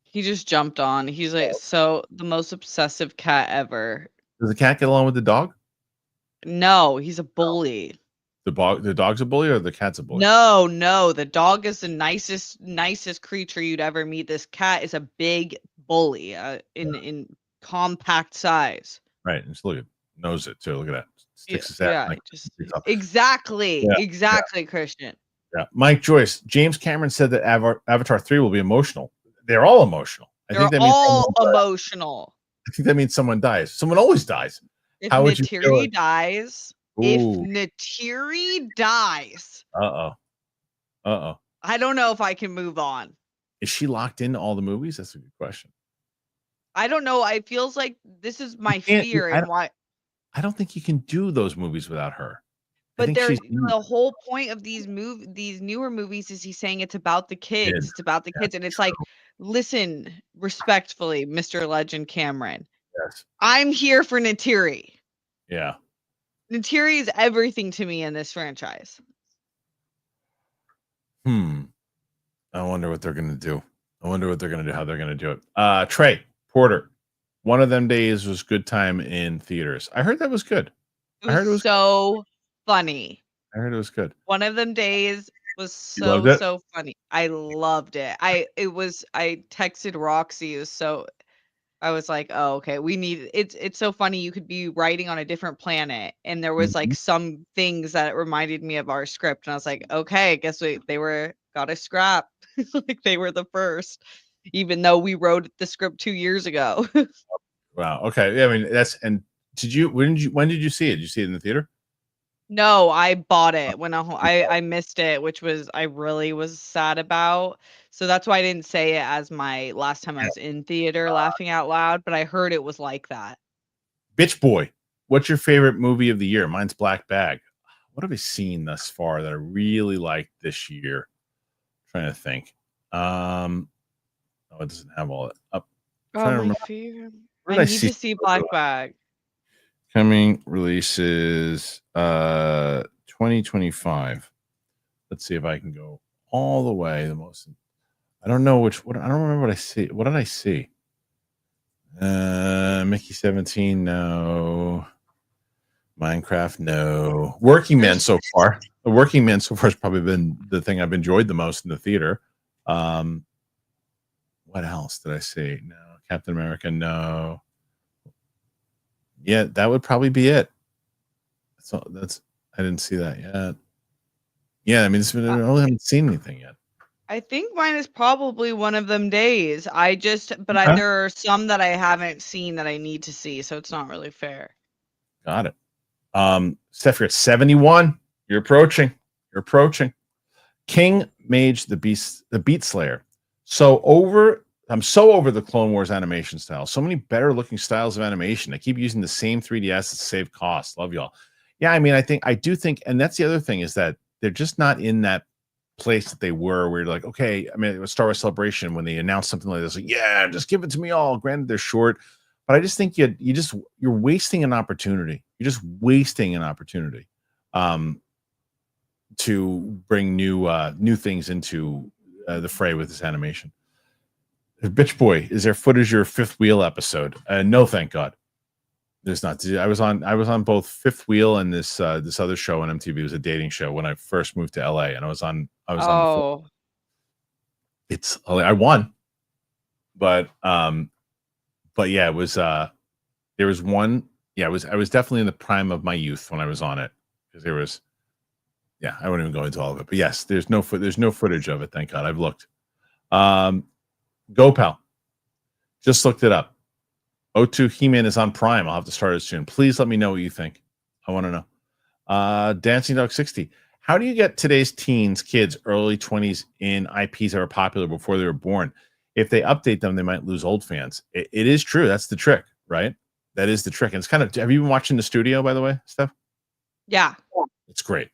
He just jumped on. He's like, so the most obsessive cat ever. Does the cat get along with the dog? No, he's a bully. The dog's a bully, or the cat's a bully? No. The dog is the nicest creature you'd ever meet. This cat is a big bully in compact size. Right. Just look at knows it too. Look at that. sticks his ass. Exactly, Kristian. Yeah. Mike Joyce, James Cameron said that Avatar 3 will be emotional. They're all emotional. I think that means emotional. I think that means someone dies. Someone always dies. If How would you feel Neytiri dies, if Neytiri dies, I don't know if I can move on. Is she locked into all the movies? That's a good question. I don't know. It feels like this is my fear and why. I don't think you can do those movies without her. But the whole point of these newer movies is he's saying it's about the kids. It's about the kids. And it's like, listen, respectfully, Mr. Legend Cameron. Yes. I'm here for Neytiri. Yeah. Neytiri is everything to me in this franchise. I wonder what they're going to do. How they're going to do it. Trey Porter, One of Them Days was good time in theaters. I heard that was good. It was so funny. I heard it was good. One of Them Days was so funny. I loved it. I texted Roxy. I was like, oh, okay. It's so funny. You could be writing on a different planet. And there was like some things that reminded me of our script. And I was like, okay, I guess they got a scrap. Like they were the first, even though we wrote the script 2 years ago. Wow. Okay. Yeah, I mean, when did you see it? Did you see it in the theater? No, I bought it when I missed it, which I really was sad about. So that's why I didn't say it as my last time I was in theater laughing out loud, but I heard it was like that. Bitch Boy, what's your favorite movie of the year? Mine's Black Bag. What have I seen thus far that I really liked this year? I'm trying to think. It doesn't have all it up. My favorite. I need to see Black Bag. Coming releases 2025. Let's see if I can go all the way. I don't know I don't remember what I see. What did I see? Mickey 17, no. Minecraft, no. Working Man so far. The Working Man so far has probably been the thing I've enjoyed the most in the theater. What else did I see? No. Captain America, no. Yeah, that would probably be it. So I didn't see that yet. Yeah, I mean, I really haven't seen anything yet. I think mine is probably One of Them Days. There are some that I haven't seen that I need to see, so it's not really fair. Got it. Steph, you're at 71. You're approaching. King Mage the Beat Slayer. I'm so over the Clone Wars animation style. So many better looking styles of animation. I keep using the same 3D assets to save costs. Love y'all. Yeah, I mean, I do think, and that's the other thing is that they're just not in that place that they were where you're like, okay, I mean, it was Star Wars Celebration when they announced something like this, like, yeah, just give it to me all. Granted, they're short, but I just think you're wasting an opportunity. You're just wasting an opportunity to bring new things into the fray with this animation. Bitch Boy, is there footage of your Fifth Wheel episode? No, thank God. There's not. I was on both Fifth Wheel and this other show on MTV. It was a dating show when I first moved to LA, and I was on. I won, but yeah, it was. There was one. Yeah, I was definitely in the prime of my youth when I was on it because there was. Yeah, I won't even go into all of it, but yes, there's no footage of it. Thank God, I've looked. Go Pal. Just looked it up. O2 He-Man is on Prime. I'll have to start it soon. Please let me know what you think. I want to know. Dancing Dog 60. How do you get today's kids, early 20s in IPs that were popular before they were born? If they update them, they might lose old fans. It is true. That's the trick, right? That is the trick. And it's kind of, have you been watching The Studio, by the way, Steph? Yeah. It's great.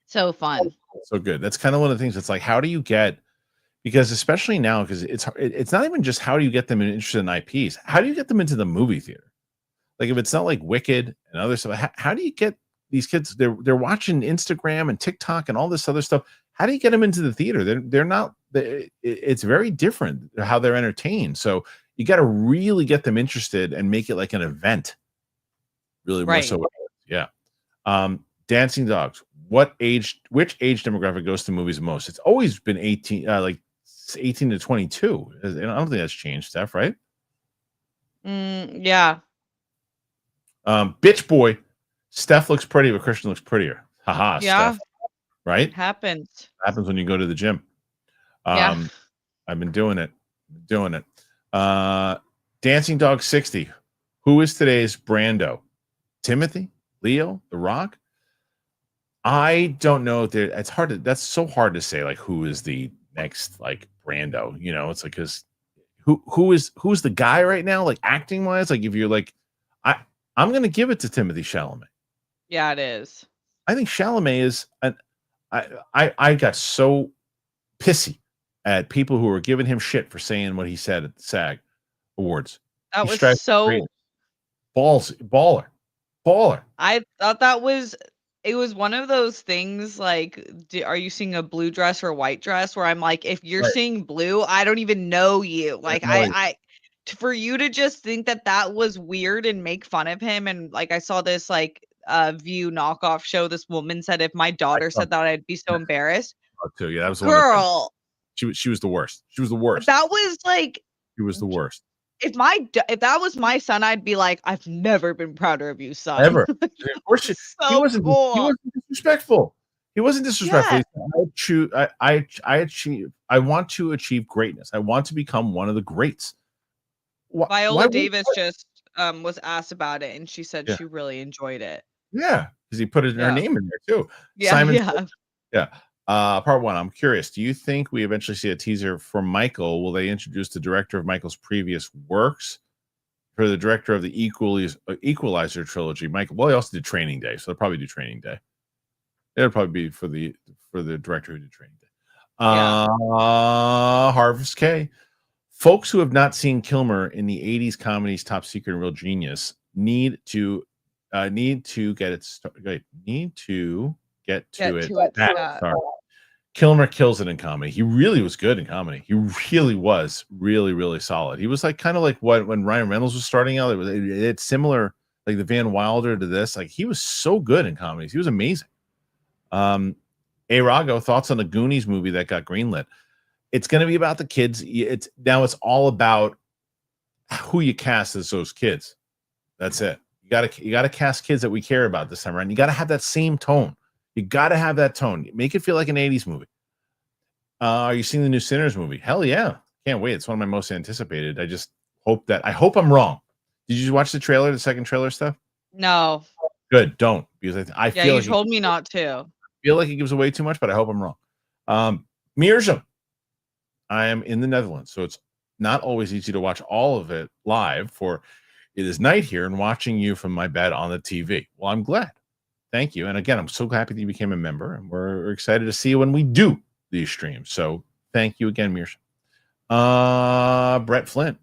So fun. So good. That's kind of one of the things. It's like, how do you get, because especially now, because it's not even just how do you get them interested in IPs, how do you get them into the movie theater? Like if it's not like Wicked and other stuff, how do you get these kids? They're watching Instagram and TikTok and all this other stuff. How do you get them into the theater? They're not. It's very different how they're entertained. So you got to really get them interested and make it like an event. Really, more so. Yeah. Dancing Dogs. Which age demographic goes to movies the most? It's always been 18, like 18 to 22. I don't think that's changed, Steph, right? Yeah. Bitch Boy. Steph looks pretty, but Kristian looks prettier. Haha, Yeah. Steph. Right? Happens. Happens when you go to the gym. Yeah. I've been doing it. Dancing Dog 60. Who is today's Brando? Timothy? Leo? The Rock? I don't know. It's hard to. That's so hard to say. Like, who is the next like Brando? You know, it's like because who's the guy right now? Like acting wise, like if you're like, I'm gonna give it to Timothy Chalamet. Yeah, it is. I think Chalamet is I got so pissy at people who were giving him shit for saying what he said at the SAG Awards. That He was strikes so. great. Baller. I thought it was one of those things like, are you seeing a blue dress or white dress? Where I'm like, if you're Right. seeing blue, I don't even know you. Like, know you. for you to just think that was weird and make fun of him. And like, I saw this like View knockoff show. This woman said, if my daughter said that, I'd be so embarrassed. Too. Yeah, that was the Girl. One she was the worst. She was the worst. That was like. She was the worst. If that was my son, I'd be like, I've never been prouder of you, son. Ever. Of course, he wasn't disrespectful. He wasn't disrespectful. Yeah. I want to achieve greatness. I want to become one of the greats. Viola Davis just was asked about it, and she said she really enjoyed it. Yeah, because he put her name in there too. Yeah, Simon, part one. I'm curious. Do you think we eventually see a teaser for Michael? Will they introduce the director of Michael's previous works for the director of the Equalizer trilogy? Michael. Well, he also did Training Day, so they'll probably do Training Day. It'll probably be for the director who did Training Day. Harvest K. Folks who have not seen Kilmer in the 80s comedies Top Secret and Real Genius need to get it started. Need to get to it. Sorry. Kilmer kills it in comedy. He really was good in comedy. He really was really, really solid. He was like kind of like when Ryan Reynolds was starting out. It's similar, like the Van Wilder to this. Like he was so good in comedies. He was amazing. Rago, thoughts on the Goonies movie that got greenlit? It's going to be about the kids. It's all about who you cast as those kids. That's it. You gotta cast kids that we care about this time around. You got to have that same tone. You got to have that tone. Make it feel like an 80s movie. Are you seeing the new Sinners movie? Hell yeah. Can't wait. It's one of my most anticipated. I hope I'm wrong. Did you watch the trailer, the second trailer stuff? No. Good. Don't. Because I feel you told me not to. I feel like it gives away too much, but I hope I'm wrong. Mirjam. I am in the Netherlands, so it's not always easy to watch all of it live, for it is night here and watching you from my bed on the TV. Well, I'm glad. Thank you. And again, I'm so happy that you became a member, and we're excited to see you when we do these streams. So thank you again, Mirjam. Brett Flint.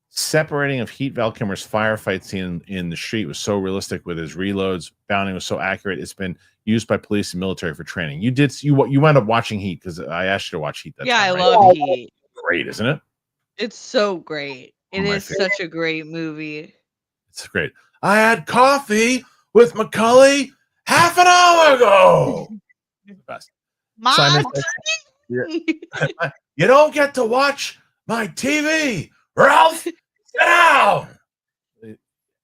Separating of Heat Val Kilmer's firefight scene in the street was so realistic with his reloads. Bounding was so accurate. It's been used by police and military for training. You wound up watching Heat because I asked you to watch Heat. I love Heat. Great, isn't it? It's so great. It is such a great movie. It's great. I had coffee with McCully half an hour ago. Best. You don't get to watch my TV, Ralph. Sit down.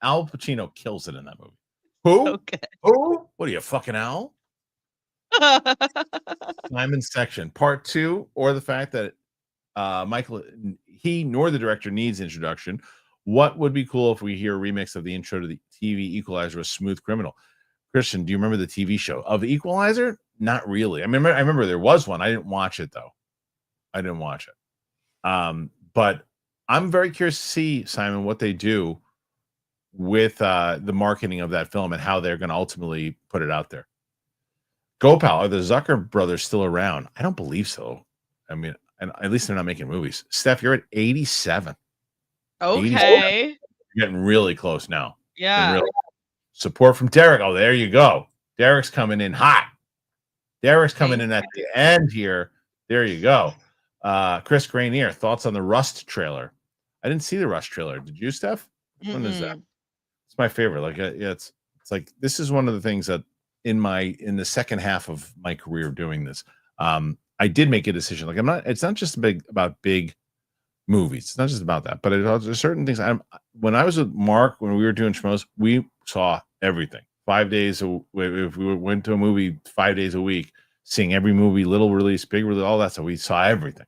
Al Pacino kills it in that movie. Who? Okay. Who? What are you, fucking Al? Simon's section, part 2, or the fact that Michael, he nor the director needs introduction. What would be cool if we hear a remix of the intro to the TV Equalizer with Smooth Criminal? Kristian, do you remember the TV show of Equalizer? Not really. I remember there was one. I didn't watch it though. But I'm very curious to see, Simon, what they do with the marketing of that film and how they're going to ultimately put it out there. Gopal, are the Zucker brothers still around? I don't believe so. I mean, and at least they're not making movies. Steph, you're at 87. Okay. 87. You're getting really close now. Yeah. Really support from Derek. Oh, there you go. Derek's coming in hot. Derek's coming in at the end here. There you go. Chris Granier, thoughts on the Rust trailer? I didn't see the Rust trailer. Did you, Steph? Which one is that? It's my favorite. Like, it's like this is one of the things that in the second half of my career doing this, I did make a decision. Like, it's not just about big movies. It's not just about that, but there's certain things. When I was with Mark, when we were doing Schmoes, we saw everything. 5 days. If we went to a movie 5 days a week, seeing every movie, little release, big release, all that stuff, we saw everything.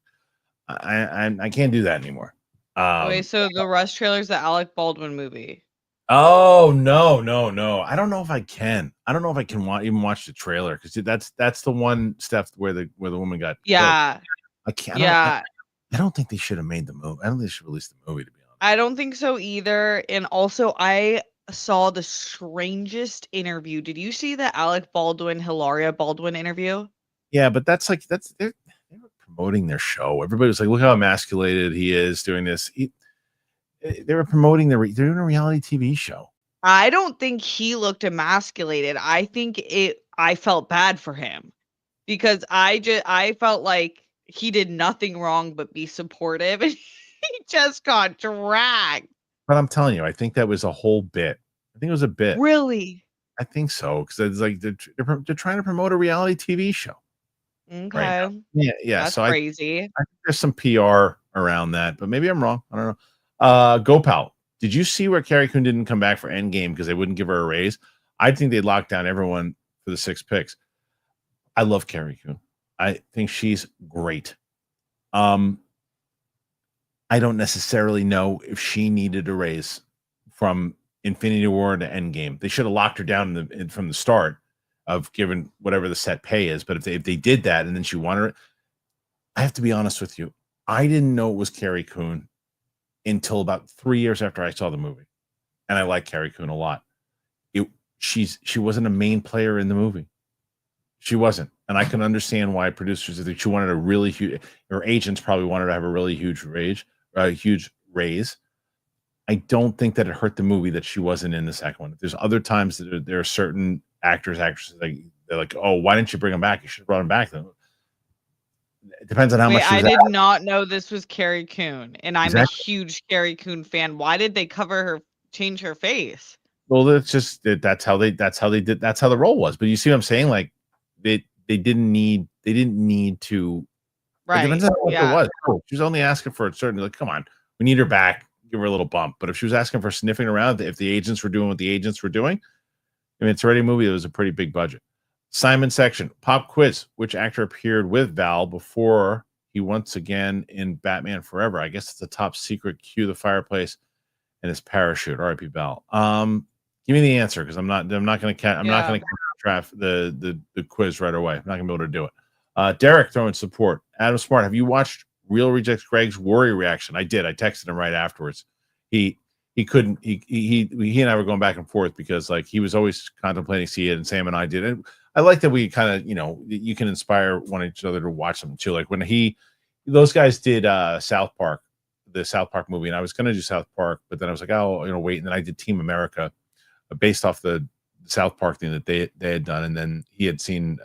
I can't do that anymore. Wait, so the Rush trailer's the Alec Baldwin movie. Oh no! I don't know if I can. I don't know if I can even watch the trailer because that's the one step where the woman got killed. Yeah, I can't. yeah. I don't think they should have made the movie. I don't think they should release the movie, to be honest. I don't think so either. And also, I saw the strangest interview. Did you see the Alec Baldwin, Hilaria Baldwin interview? Yeah, but they were promoting their show. Everybody was like, "Look how emasculated he is doing this." They were promoting they're doing a reality TV show. I don't think he looked emasculated. I think I felt bad for him because I felt like he did nothing wrong but be supportive, and he just got dragged. But I'm telling you, I think that was a whole bit. I think it was a bit. Really? I think so because it's like they're trying to promote a reality TV show. Okay. Right, yeah. That's So crazy. I think there's some PR around that, but maybe I'm wrong. I don't know. Gopal, did you see where Carrie Coon didn't come back for Endgame because they wouldn't give her a raise? I think they locked down everyone for the 6 picks. I love Carrie Coon. I think she's great. I don't necessarily know if she needed a raise from Infinity War to Endgame. They should have locked her down from the start of giving whatever the set pay is. But if they did that and then she wanted it, I have to be honest with you. I didn't know it was Carrie Coon until about 3 years after I saw the movie. And I like Carrie Coon a lot. She wasn't a main player in the movie. She wasn't. And I can understand why producers, if she wanted a really huge, her agents probably wanted to have a really huge raise. I don't think that it hurt the movie that she wasn't in the second one. There's other times that there are certain actresses they're like, oh, why didn't you bring him back? You should have brought him back. Then it depends on how much. I did not know this was Carrie Coon, and I'm a huge Carrie Coon fan. Why did they change her face? Well, that's how the role was. But you see what I'm saying? Like they didn't need to. Right. It depends on what it was. Oh, she was only asking for a certain, like, come on, we need her back. Give her a little bump. But if she was asking for sniffing around, if the agents were doing what the agents were doing, I mean, it's already a movie that was a pretty big budget. Simon section, pop quiz. Which actor appeared with Val before he once again in Batman Forever? I guess it's a top secret. Cue the fireplace and his parachute. R.I.P. Val. Give me the answer because I'm not going to draft the quiz right away. I'm not going to be able to do it. Derek throwing support. Adam Smart, have you watched Real Rejects Greg's worry reaction? I did. I texted him right afterwards. He couldn't. He and I were going back and forth because like he was always contemplating seeing it, and Sam and I did. And I like that we kind of you can inspire one each other to watch them too. Like when those guys did South Park, the South Park movie, and I was going to do South Park, but then I was like, oh, wait, and then I did Team America based off the South Park thing that they had done, and then he had seen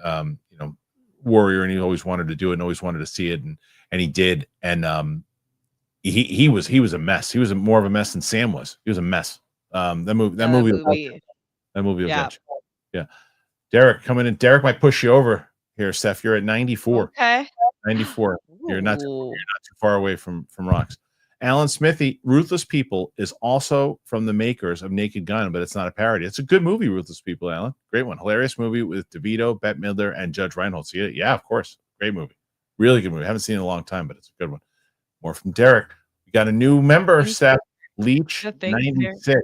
Warrior, and he always wanted to do it and always wanted to see it, and he did, and he was a mess. He was more of a mess than Sam was. He was a mess. That movie. Yeah. Derek coming in. Derek might push you over here, Steph. You're at 94. Okay. 94. You're not too far away from Rocks. Alan Smithy, Ruthless People is also from the makers of Naked Gun, but it's not a parody. It's a good movie, Ruthless People, Alan. Great one. Hilarious movie with DeVito, Bette Midler, and Judge Reinhold. See it? Yeah, of course. Great movie. Really good movie. I haven't seen it in a long time, but it's a good one. More from Derek. We got a new member, Steph. Leech 96.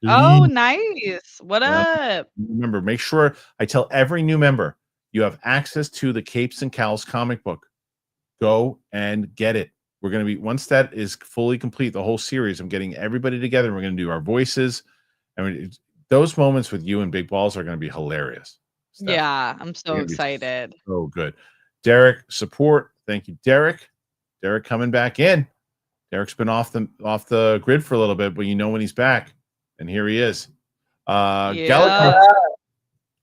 Oh, nice. What up? Remember, make sure I tell every new member you have access to the Capes and Cows comic book. Go and get it. We're going to be, once that is fully complete, the whole series, I'm getting everybody together. We're going to do our voices. I mean, those moments with you and Big Balls are going to be hilarious. Steph. Yeah, I'm so excited. So good. Derek, support. Thank you, Derek. Derek coming back in. Derek's been off the grid for a little bit, but when he's back. And here he is. Skeletor.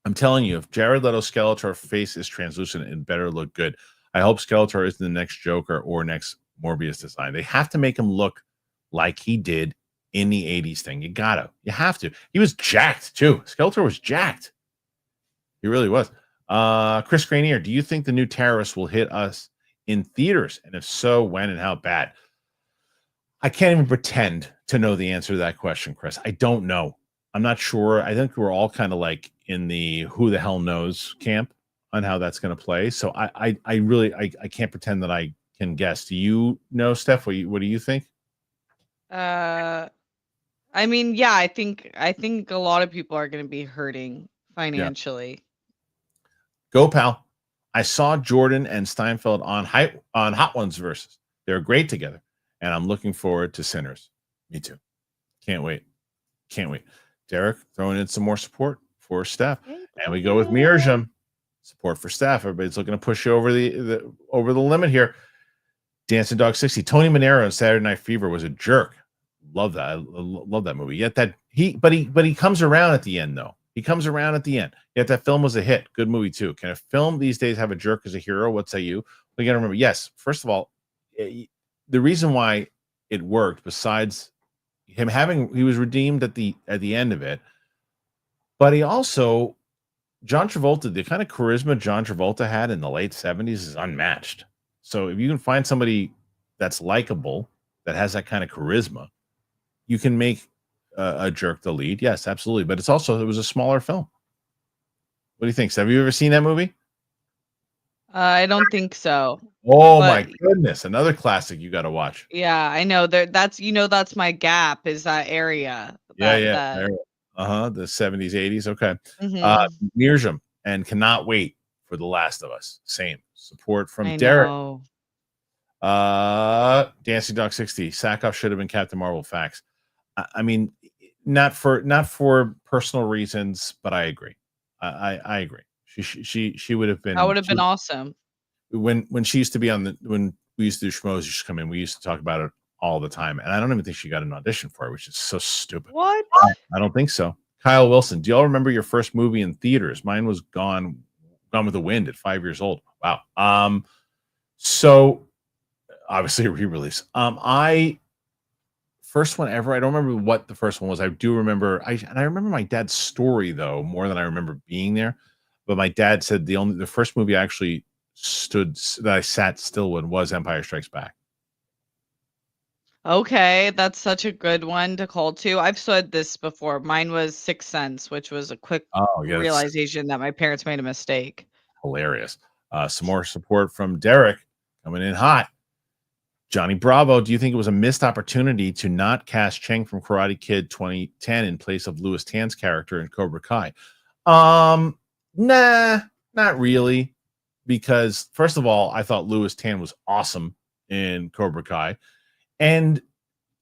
I'm telling you, if Jared Leto's Skeletor face is translucent, it better look good. I hope Skeletor is the next Joker or next Morbius design. They have to make him look like he did in the 80s thing. You have to. He was jacked too. Skeletor was jacked. He really was. Chris Granier, do you think the new terrorists will hit us in theaters? And if so, when and how bad? I can't even pretend to know the answer to that question, Chris. I don't know. I'm not sure. I think we're all kind of like in the who the hell knows camp on how that's going to play. So I really can't pretend that I can guess. Do you know, Steph? What do you think? I mean, yeah, I think a lot of people are going to be hurting Yeah. financially. Go, pal. I saw Jordan and Steinfeld on Hot Ones versus. They're great together, and I'm looking forward to Sinners. Me too. Can't wait. Can't wait. Derek throwing in some more support for Steph, and we go with Mirjam. Support for Steph. Everybody's looking to push you over the limit here. Dancing Dog 60. Tony Manero in Saturday Night Fever was a jerk. Love that. I love that movie. Yet that he comes around at the end though. He comes around at the end. Yet that film was a hit. Good movie too. Can a film these days have a jerk as a hero? What say you? We got to remember. Yes. First of all, the reason why it worked, besides him he was redeemed at the end of it, but he also, John Travolta, the kind of charisma John Travolta had in the late 70s is unmatched. So if you can find somebody that's likable, that has that kind of charisma, you can make a jerk the lead. Yes, absolutely. But it was a smaller film. What do you think? Have you ever seen that movie? I don't think so. Oh my goodness. Another classic you got to watch. Yeah, I know that's my gap is that area. The 70s, 80s. Okay. Mhm. Mirjam and cannot wait for The Last of Us. Same support from I Derek. know. Dancing Dog 60. Sackhoff should have been Captain Marvel. Facts. I mean, not for personal reasons, but I agree. I agree. She would have been. That would have been awesome. When she used to be when we used to do schmoes, she used to come in. We used to talk about it all the time, and I don't even think she got an audition for it, which is so stupid. What? I don't think so. Kyle Wilson, do y'all remember your first movie in theaters? Mine was Gone with the Wind at 5 years old. Wow. So obviously a re-release. First one ever. I don't remember what the first one was. I do remember. I remember my dad's story though more than I remember being there. But my dad said the first movie I actually I sat still with was Empire Strikes Back. Okay, that's such a good one to call to. I've said this before. Mine was Sixth Sense, which was a quick realization that my parents made a mistake. Hilarious. Some more support from Derek coming in hot. Johnny Bravo, do you think it was a missed opportunity to not cast Cheng from Karate Kid 2010 in place of Louis Tan's character in Cobra Kai? Nah, not really. Because first of all, I thought Louis Tan was awesome in Cobra Kai. And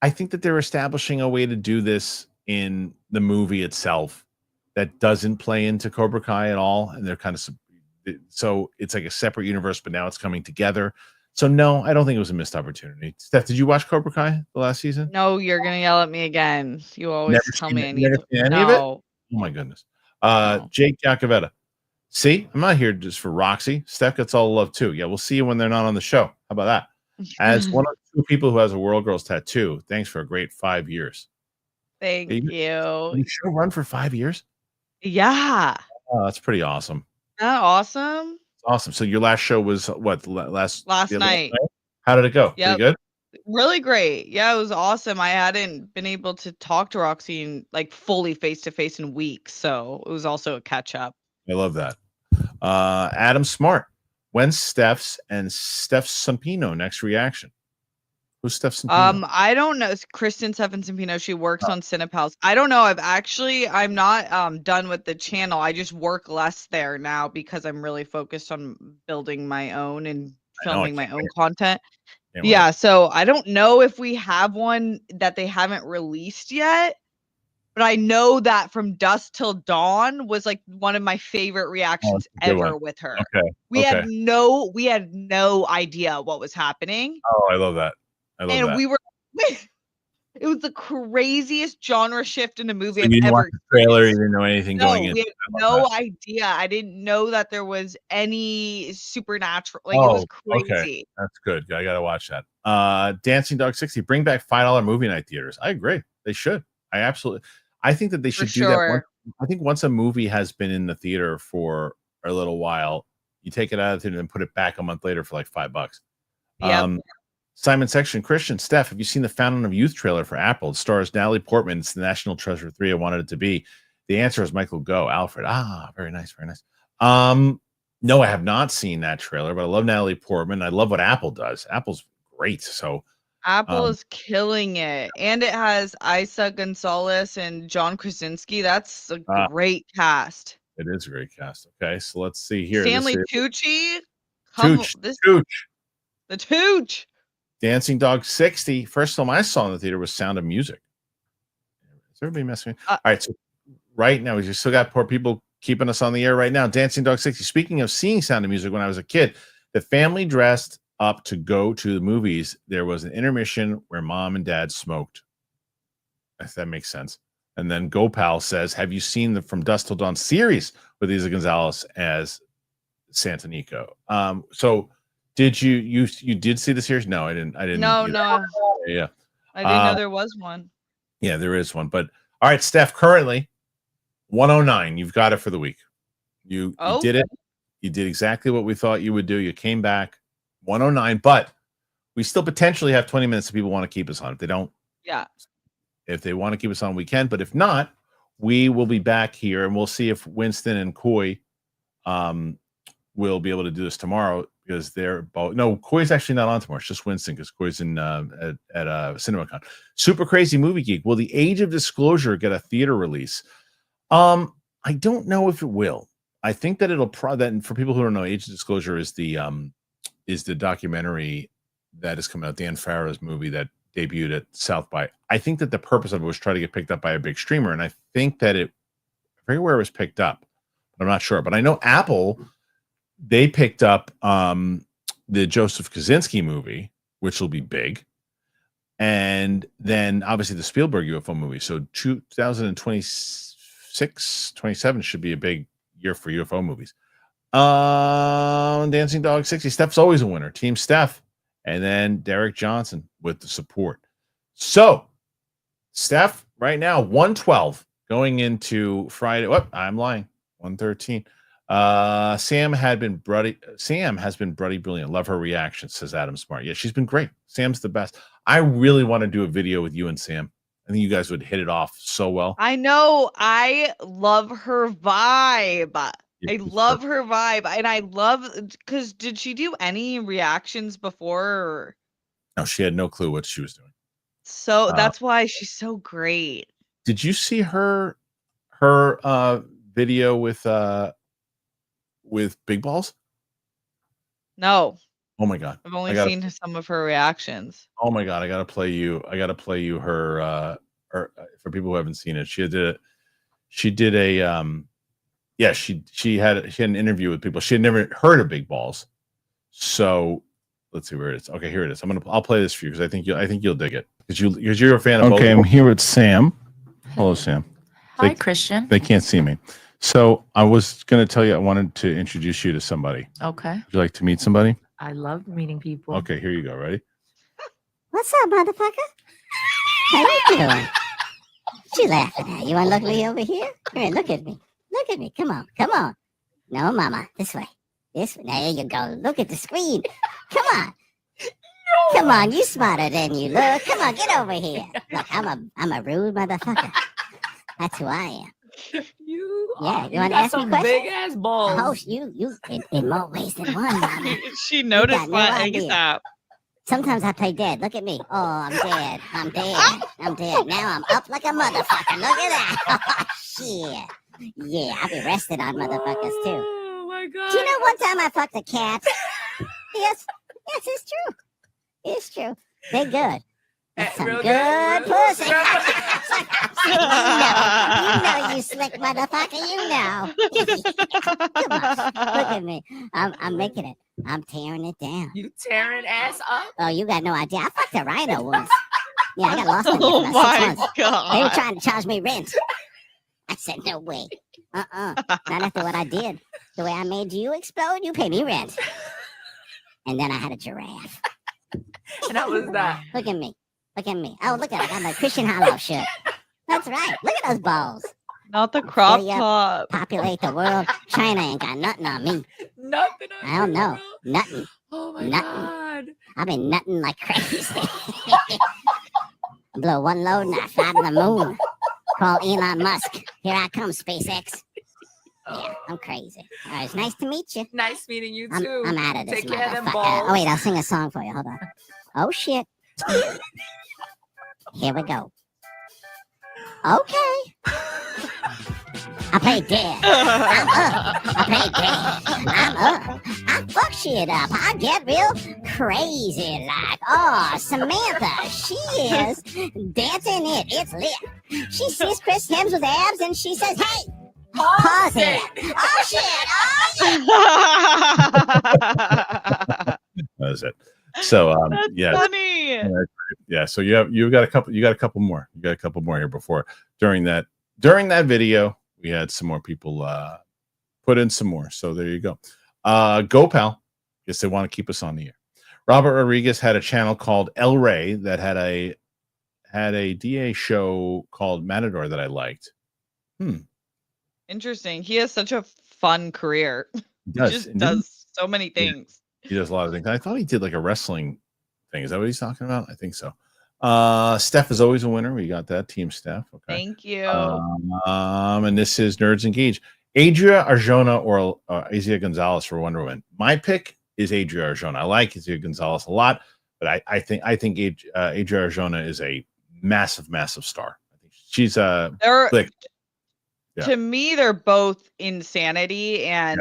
I think that they're establishing a way to do this in the movie itself that doesn't play into Cobra Kai at all. And they're kind of, so it's like a separate universe, but now it's coming together. So no, I don't think it was a missed opportunity. Steph, did you watch Cobra Kai the last season? No, you're going to yell at me again. You always tell me I need to. Any of it? Oh my goodness. Jake Giacovetta. See, I'm not here just for Roxy. Steph gets all the love too. Yeah, we'll see you when they're not on the show. How about that? As one of the two people who has a World Girls tattoo, thanks for a great 5 years. Thank you. You should run for 5 years? Yeah. Oh, that's pretty awesome. Awesome. Awesome. So your last show was what? Last night. How did it go? Yep. Pretty good? Really great. Yeah, it was awesome. I hadn't been able to talk to Roxy in, like fully face to face in weeks, so it was also a catch up. I love that. Adam Smart. When's Steph's Sampino next reaction? Who's Steph Sampino? I don't know. It's Kristian Sampino. She works on CinePals. I don't know. I'm not done with the channel. I just work less there now because I'm really focused on building my own and filming my own content. Yeah, so I don't know if we have one that they haven't released yet, but I know that From Dusk Till Dawn was like one of my favorite reactions ever with her. Okay. We had no idea what was happening. Oh, I love that. It was the craziest genre shift in a movie I've ever seen. Trailer, you didn't know anything going in. We had no idea. I didn't know that there was any supernatural. It was crazy. Okay. That's good. I gotta watch that. Dancing Dog 60. Bring back $5 movie night theaters. I agree. They should. I think that they should do that. I think once a movie has been in the theater for a little while, you take it out of the theater and put it back a month later for like $5. Yeah. Simon Section, Kristian, Steph, have you seen the Fountain of Youth trailer for Apple? It stars Natalie Portman. It's the National Treasure 3 I wanted it to be. The answer is Michael Go, Alfred. Ah, very nice, very nice. No, I have not seen that trailer, but I love Natalie Portman. I love what Apple does. Apple's great. So Apple is killing it, and it has Isa Gonzalez and John Krasinski. That's a great cast. It is a great cast. Okay, so let's see here. Stanley Tucci, Tooch. The Tooch. Dancing Dog 60. First film I saw in the theater was Sound of Music. Is everybody messing? All right, so right now we just still got poor people keeping us on the air right now. Dancing Dog 60. Speaking of seeing Sound of Music when I was a kid, the family dressed up to go to the movies. There was an intermission where mom and dad smoked. If that makes sense. And then Gopal says, have you seen the From Dusk Till Dawn series with Isa Gonzalez as Santa Nico? So did you did see the series? No, I didn't. No. Yeah. I didn't know there was one. Yeah, there is one. But all right, Steph, currently 109. You've got it for the week. You did it. You did exactly what we thought you would do. You came back 109, but we still potentially have 20 minutes if people want to keep us on. If they don't, if they want to keep us on, we can. But if not, we will be back here and we'll see if Winston and Coy will be able to do this tomorrow because they're both. No, Coy's actually not on tomorrow. It's just Winston because Coy's in at CinemaCon. Super Crazy Movie Geek. Will the Age of Disclosure get a theater release? I don't know if it will. I think that it'll that for people who don't know, Age of Disclosure is the documentary that is coming out, Dan Farrow's movie that debuted at South by. I think that the purpose of it was try to get picked up by a big streamer, and I think that it everywhere was picked up, but I'm not sure. But I know Apple, they picked up the Joseph Kosinski movie, which will be big, and then obviously the Spielberg UFO movie. So 2026, 27 should be a big year for UFO movies. Dancing Dog 60. Steph's always a winner. Team Steph. And then Derek Johnson with the support. So, Steph, right now, 112 going into Friday. What? I'm lying. 113. Sam has been bloody brilliant. Love her reaction, says Adam Smart. Yeah, she's been great. Sam's the best. I really want to do a video with you and Sam. I think you guys would hit it off so well. I know. I love her vibe. I love her vibe, and I love because did she do any reactions before? Or? No, she had no clue what she was doing. So that's why she's so great. Did you see her video with Big Balls? No. Oh my god! I've only seen some of her reactions. Oh my god! I gotta play you her for people who haven't seen it. She did an interview with people. She had never heard of Big Balls. So let's see where it is. Okay, here it is. I'll play this for you because I think you'll dig it because you're a fan of both. Okay, I'm here with Sam. Hello, Sam. Hi, Kristian. They can't see me. So I was going to tell you I wanted to introduce you to somebody. Okay. Would you like to meet somebody? I love meeting people. Okay, here you go. Ready? What's up, motherfucker? How you doing? What you laughing at? You want to look me over here? Here, look at me. Look at me. Come on. No, mama. This way. There you go. Look at the screen. Come on. Come on. You smarter than you look. Come on. Get over here. Look, I'm a rude motherfucker. That's who I am. You want to ask me questions? Big ass balls. Oh, you in more ways than one, mama. She noticed that ASAP. Sometimes I play dead. Look at me. Oh, I'm dead. Now I'm up like a motherfucker. Look at that. Oh, shit. Yeah, I'll be rested on motherfuckers too. Oh my god. Do you know one time I fucked a cat? Yes, it's true. It's true. They're good. That's some good pussy. you know, you slick motherfucker. You know. Come on, look at me. I'm making it. I'm tearing it down. You tearing ass up? Oh, you got no idea. I fucked a rhino once. Yeah, I got lost in it Oh for about 6 my months. god. They were trying to charge me rent. I said, no way. Not after what I did. The way I made you explode, you pay me rent. And then I had a giraffe. And how was that? Look at me. Oh, look at it. I got my Kristian Harloff shirt. That's right. Look at those balls. Not the crop top. Populate the world. China ain't got nothing on me. Nothing on I don't know. Nothing. Oh my god. I've been nutting like crazy. Blow one load and I fly to the moon. Call Elon Musk. Here I come, SpaceX. Yeah, I'm crazy. All right, it's nice to meet you. Nice meeting you I'm, too. I'm out of this Take care of them motherfucker. balls. Oh, wait, I'll sing a song for you. Hold on. Oh, shit. Here we go. Okay. I play dead. I'm up. I play dead. I'm up. I fuck shit up. I get real crazy like. Oh, Samantha, she is dancing it. It's lit. She sees Chris Hemsworth's abs and she says, hey, pause it. Oh, shit. Oh, That's it. So That's yeah, funny. yeah. So you got a couple more. You got a couple more here before during that video. We had some more people put in some more. So there you go. Go pal. Guess they want to keep us on the air. Robert Rodriguez had a channel called El Rey that had a DA show called Matador that I liked. Interesting. He has such a fun career. He does. just And does so many things. He does a lot of things. I thought he did like a wrestling thing. Is that what he's talking about? I think so. Steph is always a winner. We got that. Team Steph. Okay. Thank you. And this is Nerds Engage. Adria Arjona or Asia Gonzalez for Wonder Woman. My pick is Adria Arjona. I like Asia Gonzalez a lot, but I think Adria Arjona is a massive star. I think she's They're Yeah. To me, they're both insanity, and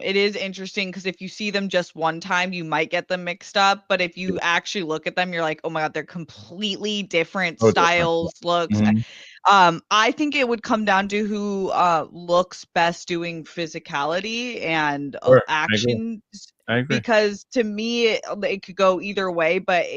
it is interesting because if you see them just one time, you might get them mixed up. But if you actually look at them, you're like, oh my god, they're completely different styles, looks. I think it would come down to who looks best doing physicality and action. I agree. Because to me, it could go either way, but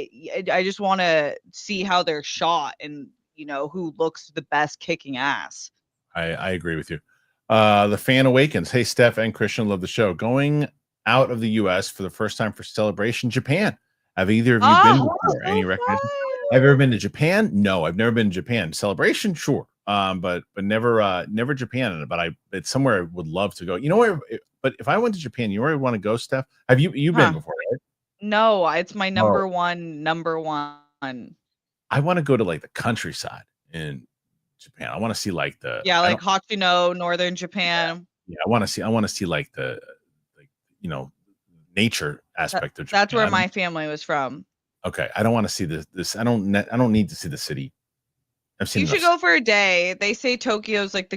I just want to see how they're shot and who looks the best kicking ass. I agree with you. The fan awakens. Hey, Steph and Kristian, love the show. Going out of the U.S. for the first time for Celebration Japan. Have either of you been before? Any recognition? Have you ever been to Japan? No, I've never been to Japan. Celebration, sure, but never Japan. But it's somewhere I would love to go. You know where? But if I went to Japan, you know where I want to go, Steph? Have you been before? Right? No, it's my number one. I want to go to like the countryside in Japan. I want to see like the like Hokkaido, northern Japan. Yeah, I want to see like the nature aspect of Japan. That's where my family was from. Okay, I don't want to see this. I don't need to see the city. I've seen. You should go for a day. They say Tokyo's like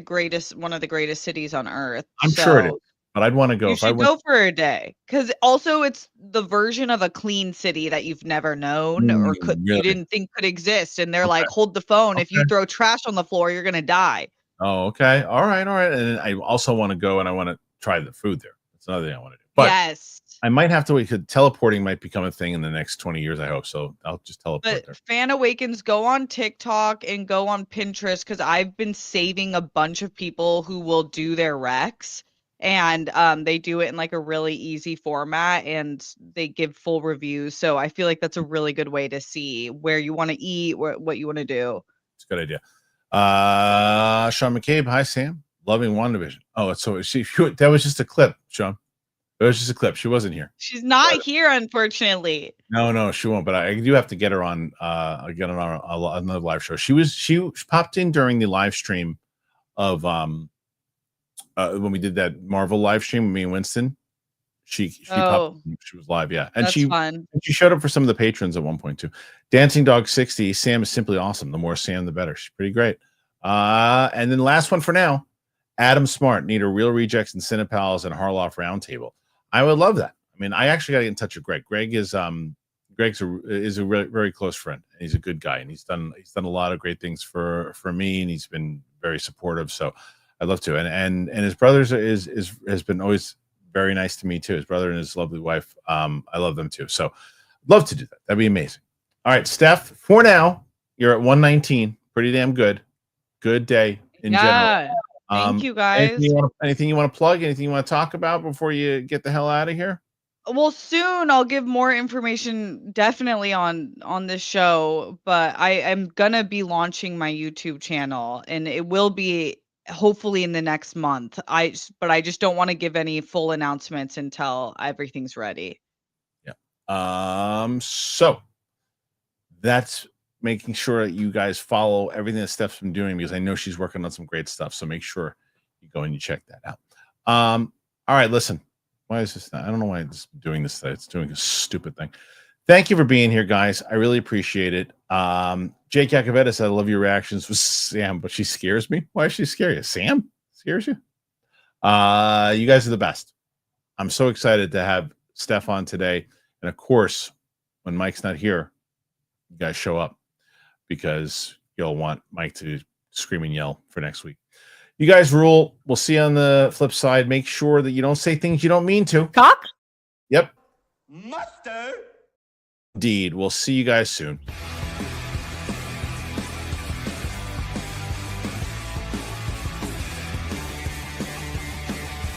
one of the greatest cities on earth. I'm sure it is, but I'd want to go. You should go for a day because also it's the version of a clean city that you've never known or you didn't think could exist, and they're like, hold the phone. If you throw trash on the floor, you're gonna die. Oh, okay, all right. And I also want to go and I want to try the food there. That's another thing I want to do. But yes. I might have to wait because teleporting might become a thing in the next 20 years, I hope. So I'll just teleport there. Fan Awakens, go on TikTok and go on Pinterest because I've been saving a bunch of people who will do their recs. And they do it in like a really easy format and they give full reviews. So I feel like that's a really good way to see where you want to eat, what you want to do. It's a good idea. Sean McCabe, hi, Sam. Loving WandaVision. Oh, so that was just a clip, Sean. It was just a clip. She wasn't here. She's not here, unfortunately. No, she won't. But I do have to get her on. I'll get her on another live show. She popped in during the live stream of when we did that Marvel live stream with me and Winston. She popped in. She was live, yeah, and that's fun. She showed up for some of the patrons at one point too. Dancing Dog 60. Sam is simply awesome. The more Sam, the better. She's pretty great. And then last one for now. Adam Smart, need a Real Rejects and Cinepals and Harloff Roundtable. I would love that. I mean, I actually got to get in touch with Greg. Greg is Greg's a very close friend. And he's a good guy, and he's done a lot of great things for me, and he's been very supportive. So I'd love to. And his brother has been always very nice to me too. His brother and his lovely wife. I love them too. So love to do that. That'd be amazing. All right, Steph. For now, you're at 119. Pretty damn good. Good day in general. Thank you, guys. Anything you want to plug? Anything you want to talk about before you get the hell out of here? Well, soon I'll give more information definitely on this show, but I am gonna be launching my YouTube channel, and it will be hopefully in the next month. But I just don't want to give any full announcements until everything's ready. Yeah. So that's making sure that you guys follow everything that Steph's been doing, because I know she's working on some great stuff. So make sure you go and you check that out. All right, listen. Why is this not? I don't know why it's doing this today. It's doing a stupid thing. Thank you for being here, guys. I really appreciate it. Jake Yakovetis, I love your reactions with Sam, but she scares me. Why does she scare you? Sam scares you? You guys are the best. I'm so excited to have Steph on today. And of course, when Mike's not here, you guys show up, because you'll want Mike to scream and yell for next week. You guys rule. We'll see you on the flip side. Make sure that you don't say things you don't mean to. Cock? Yep. Mustard. Indeed. We'll see you guys soon.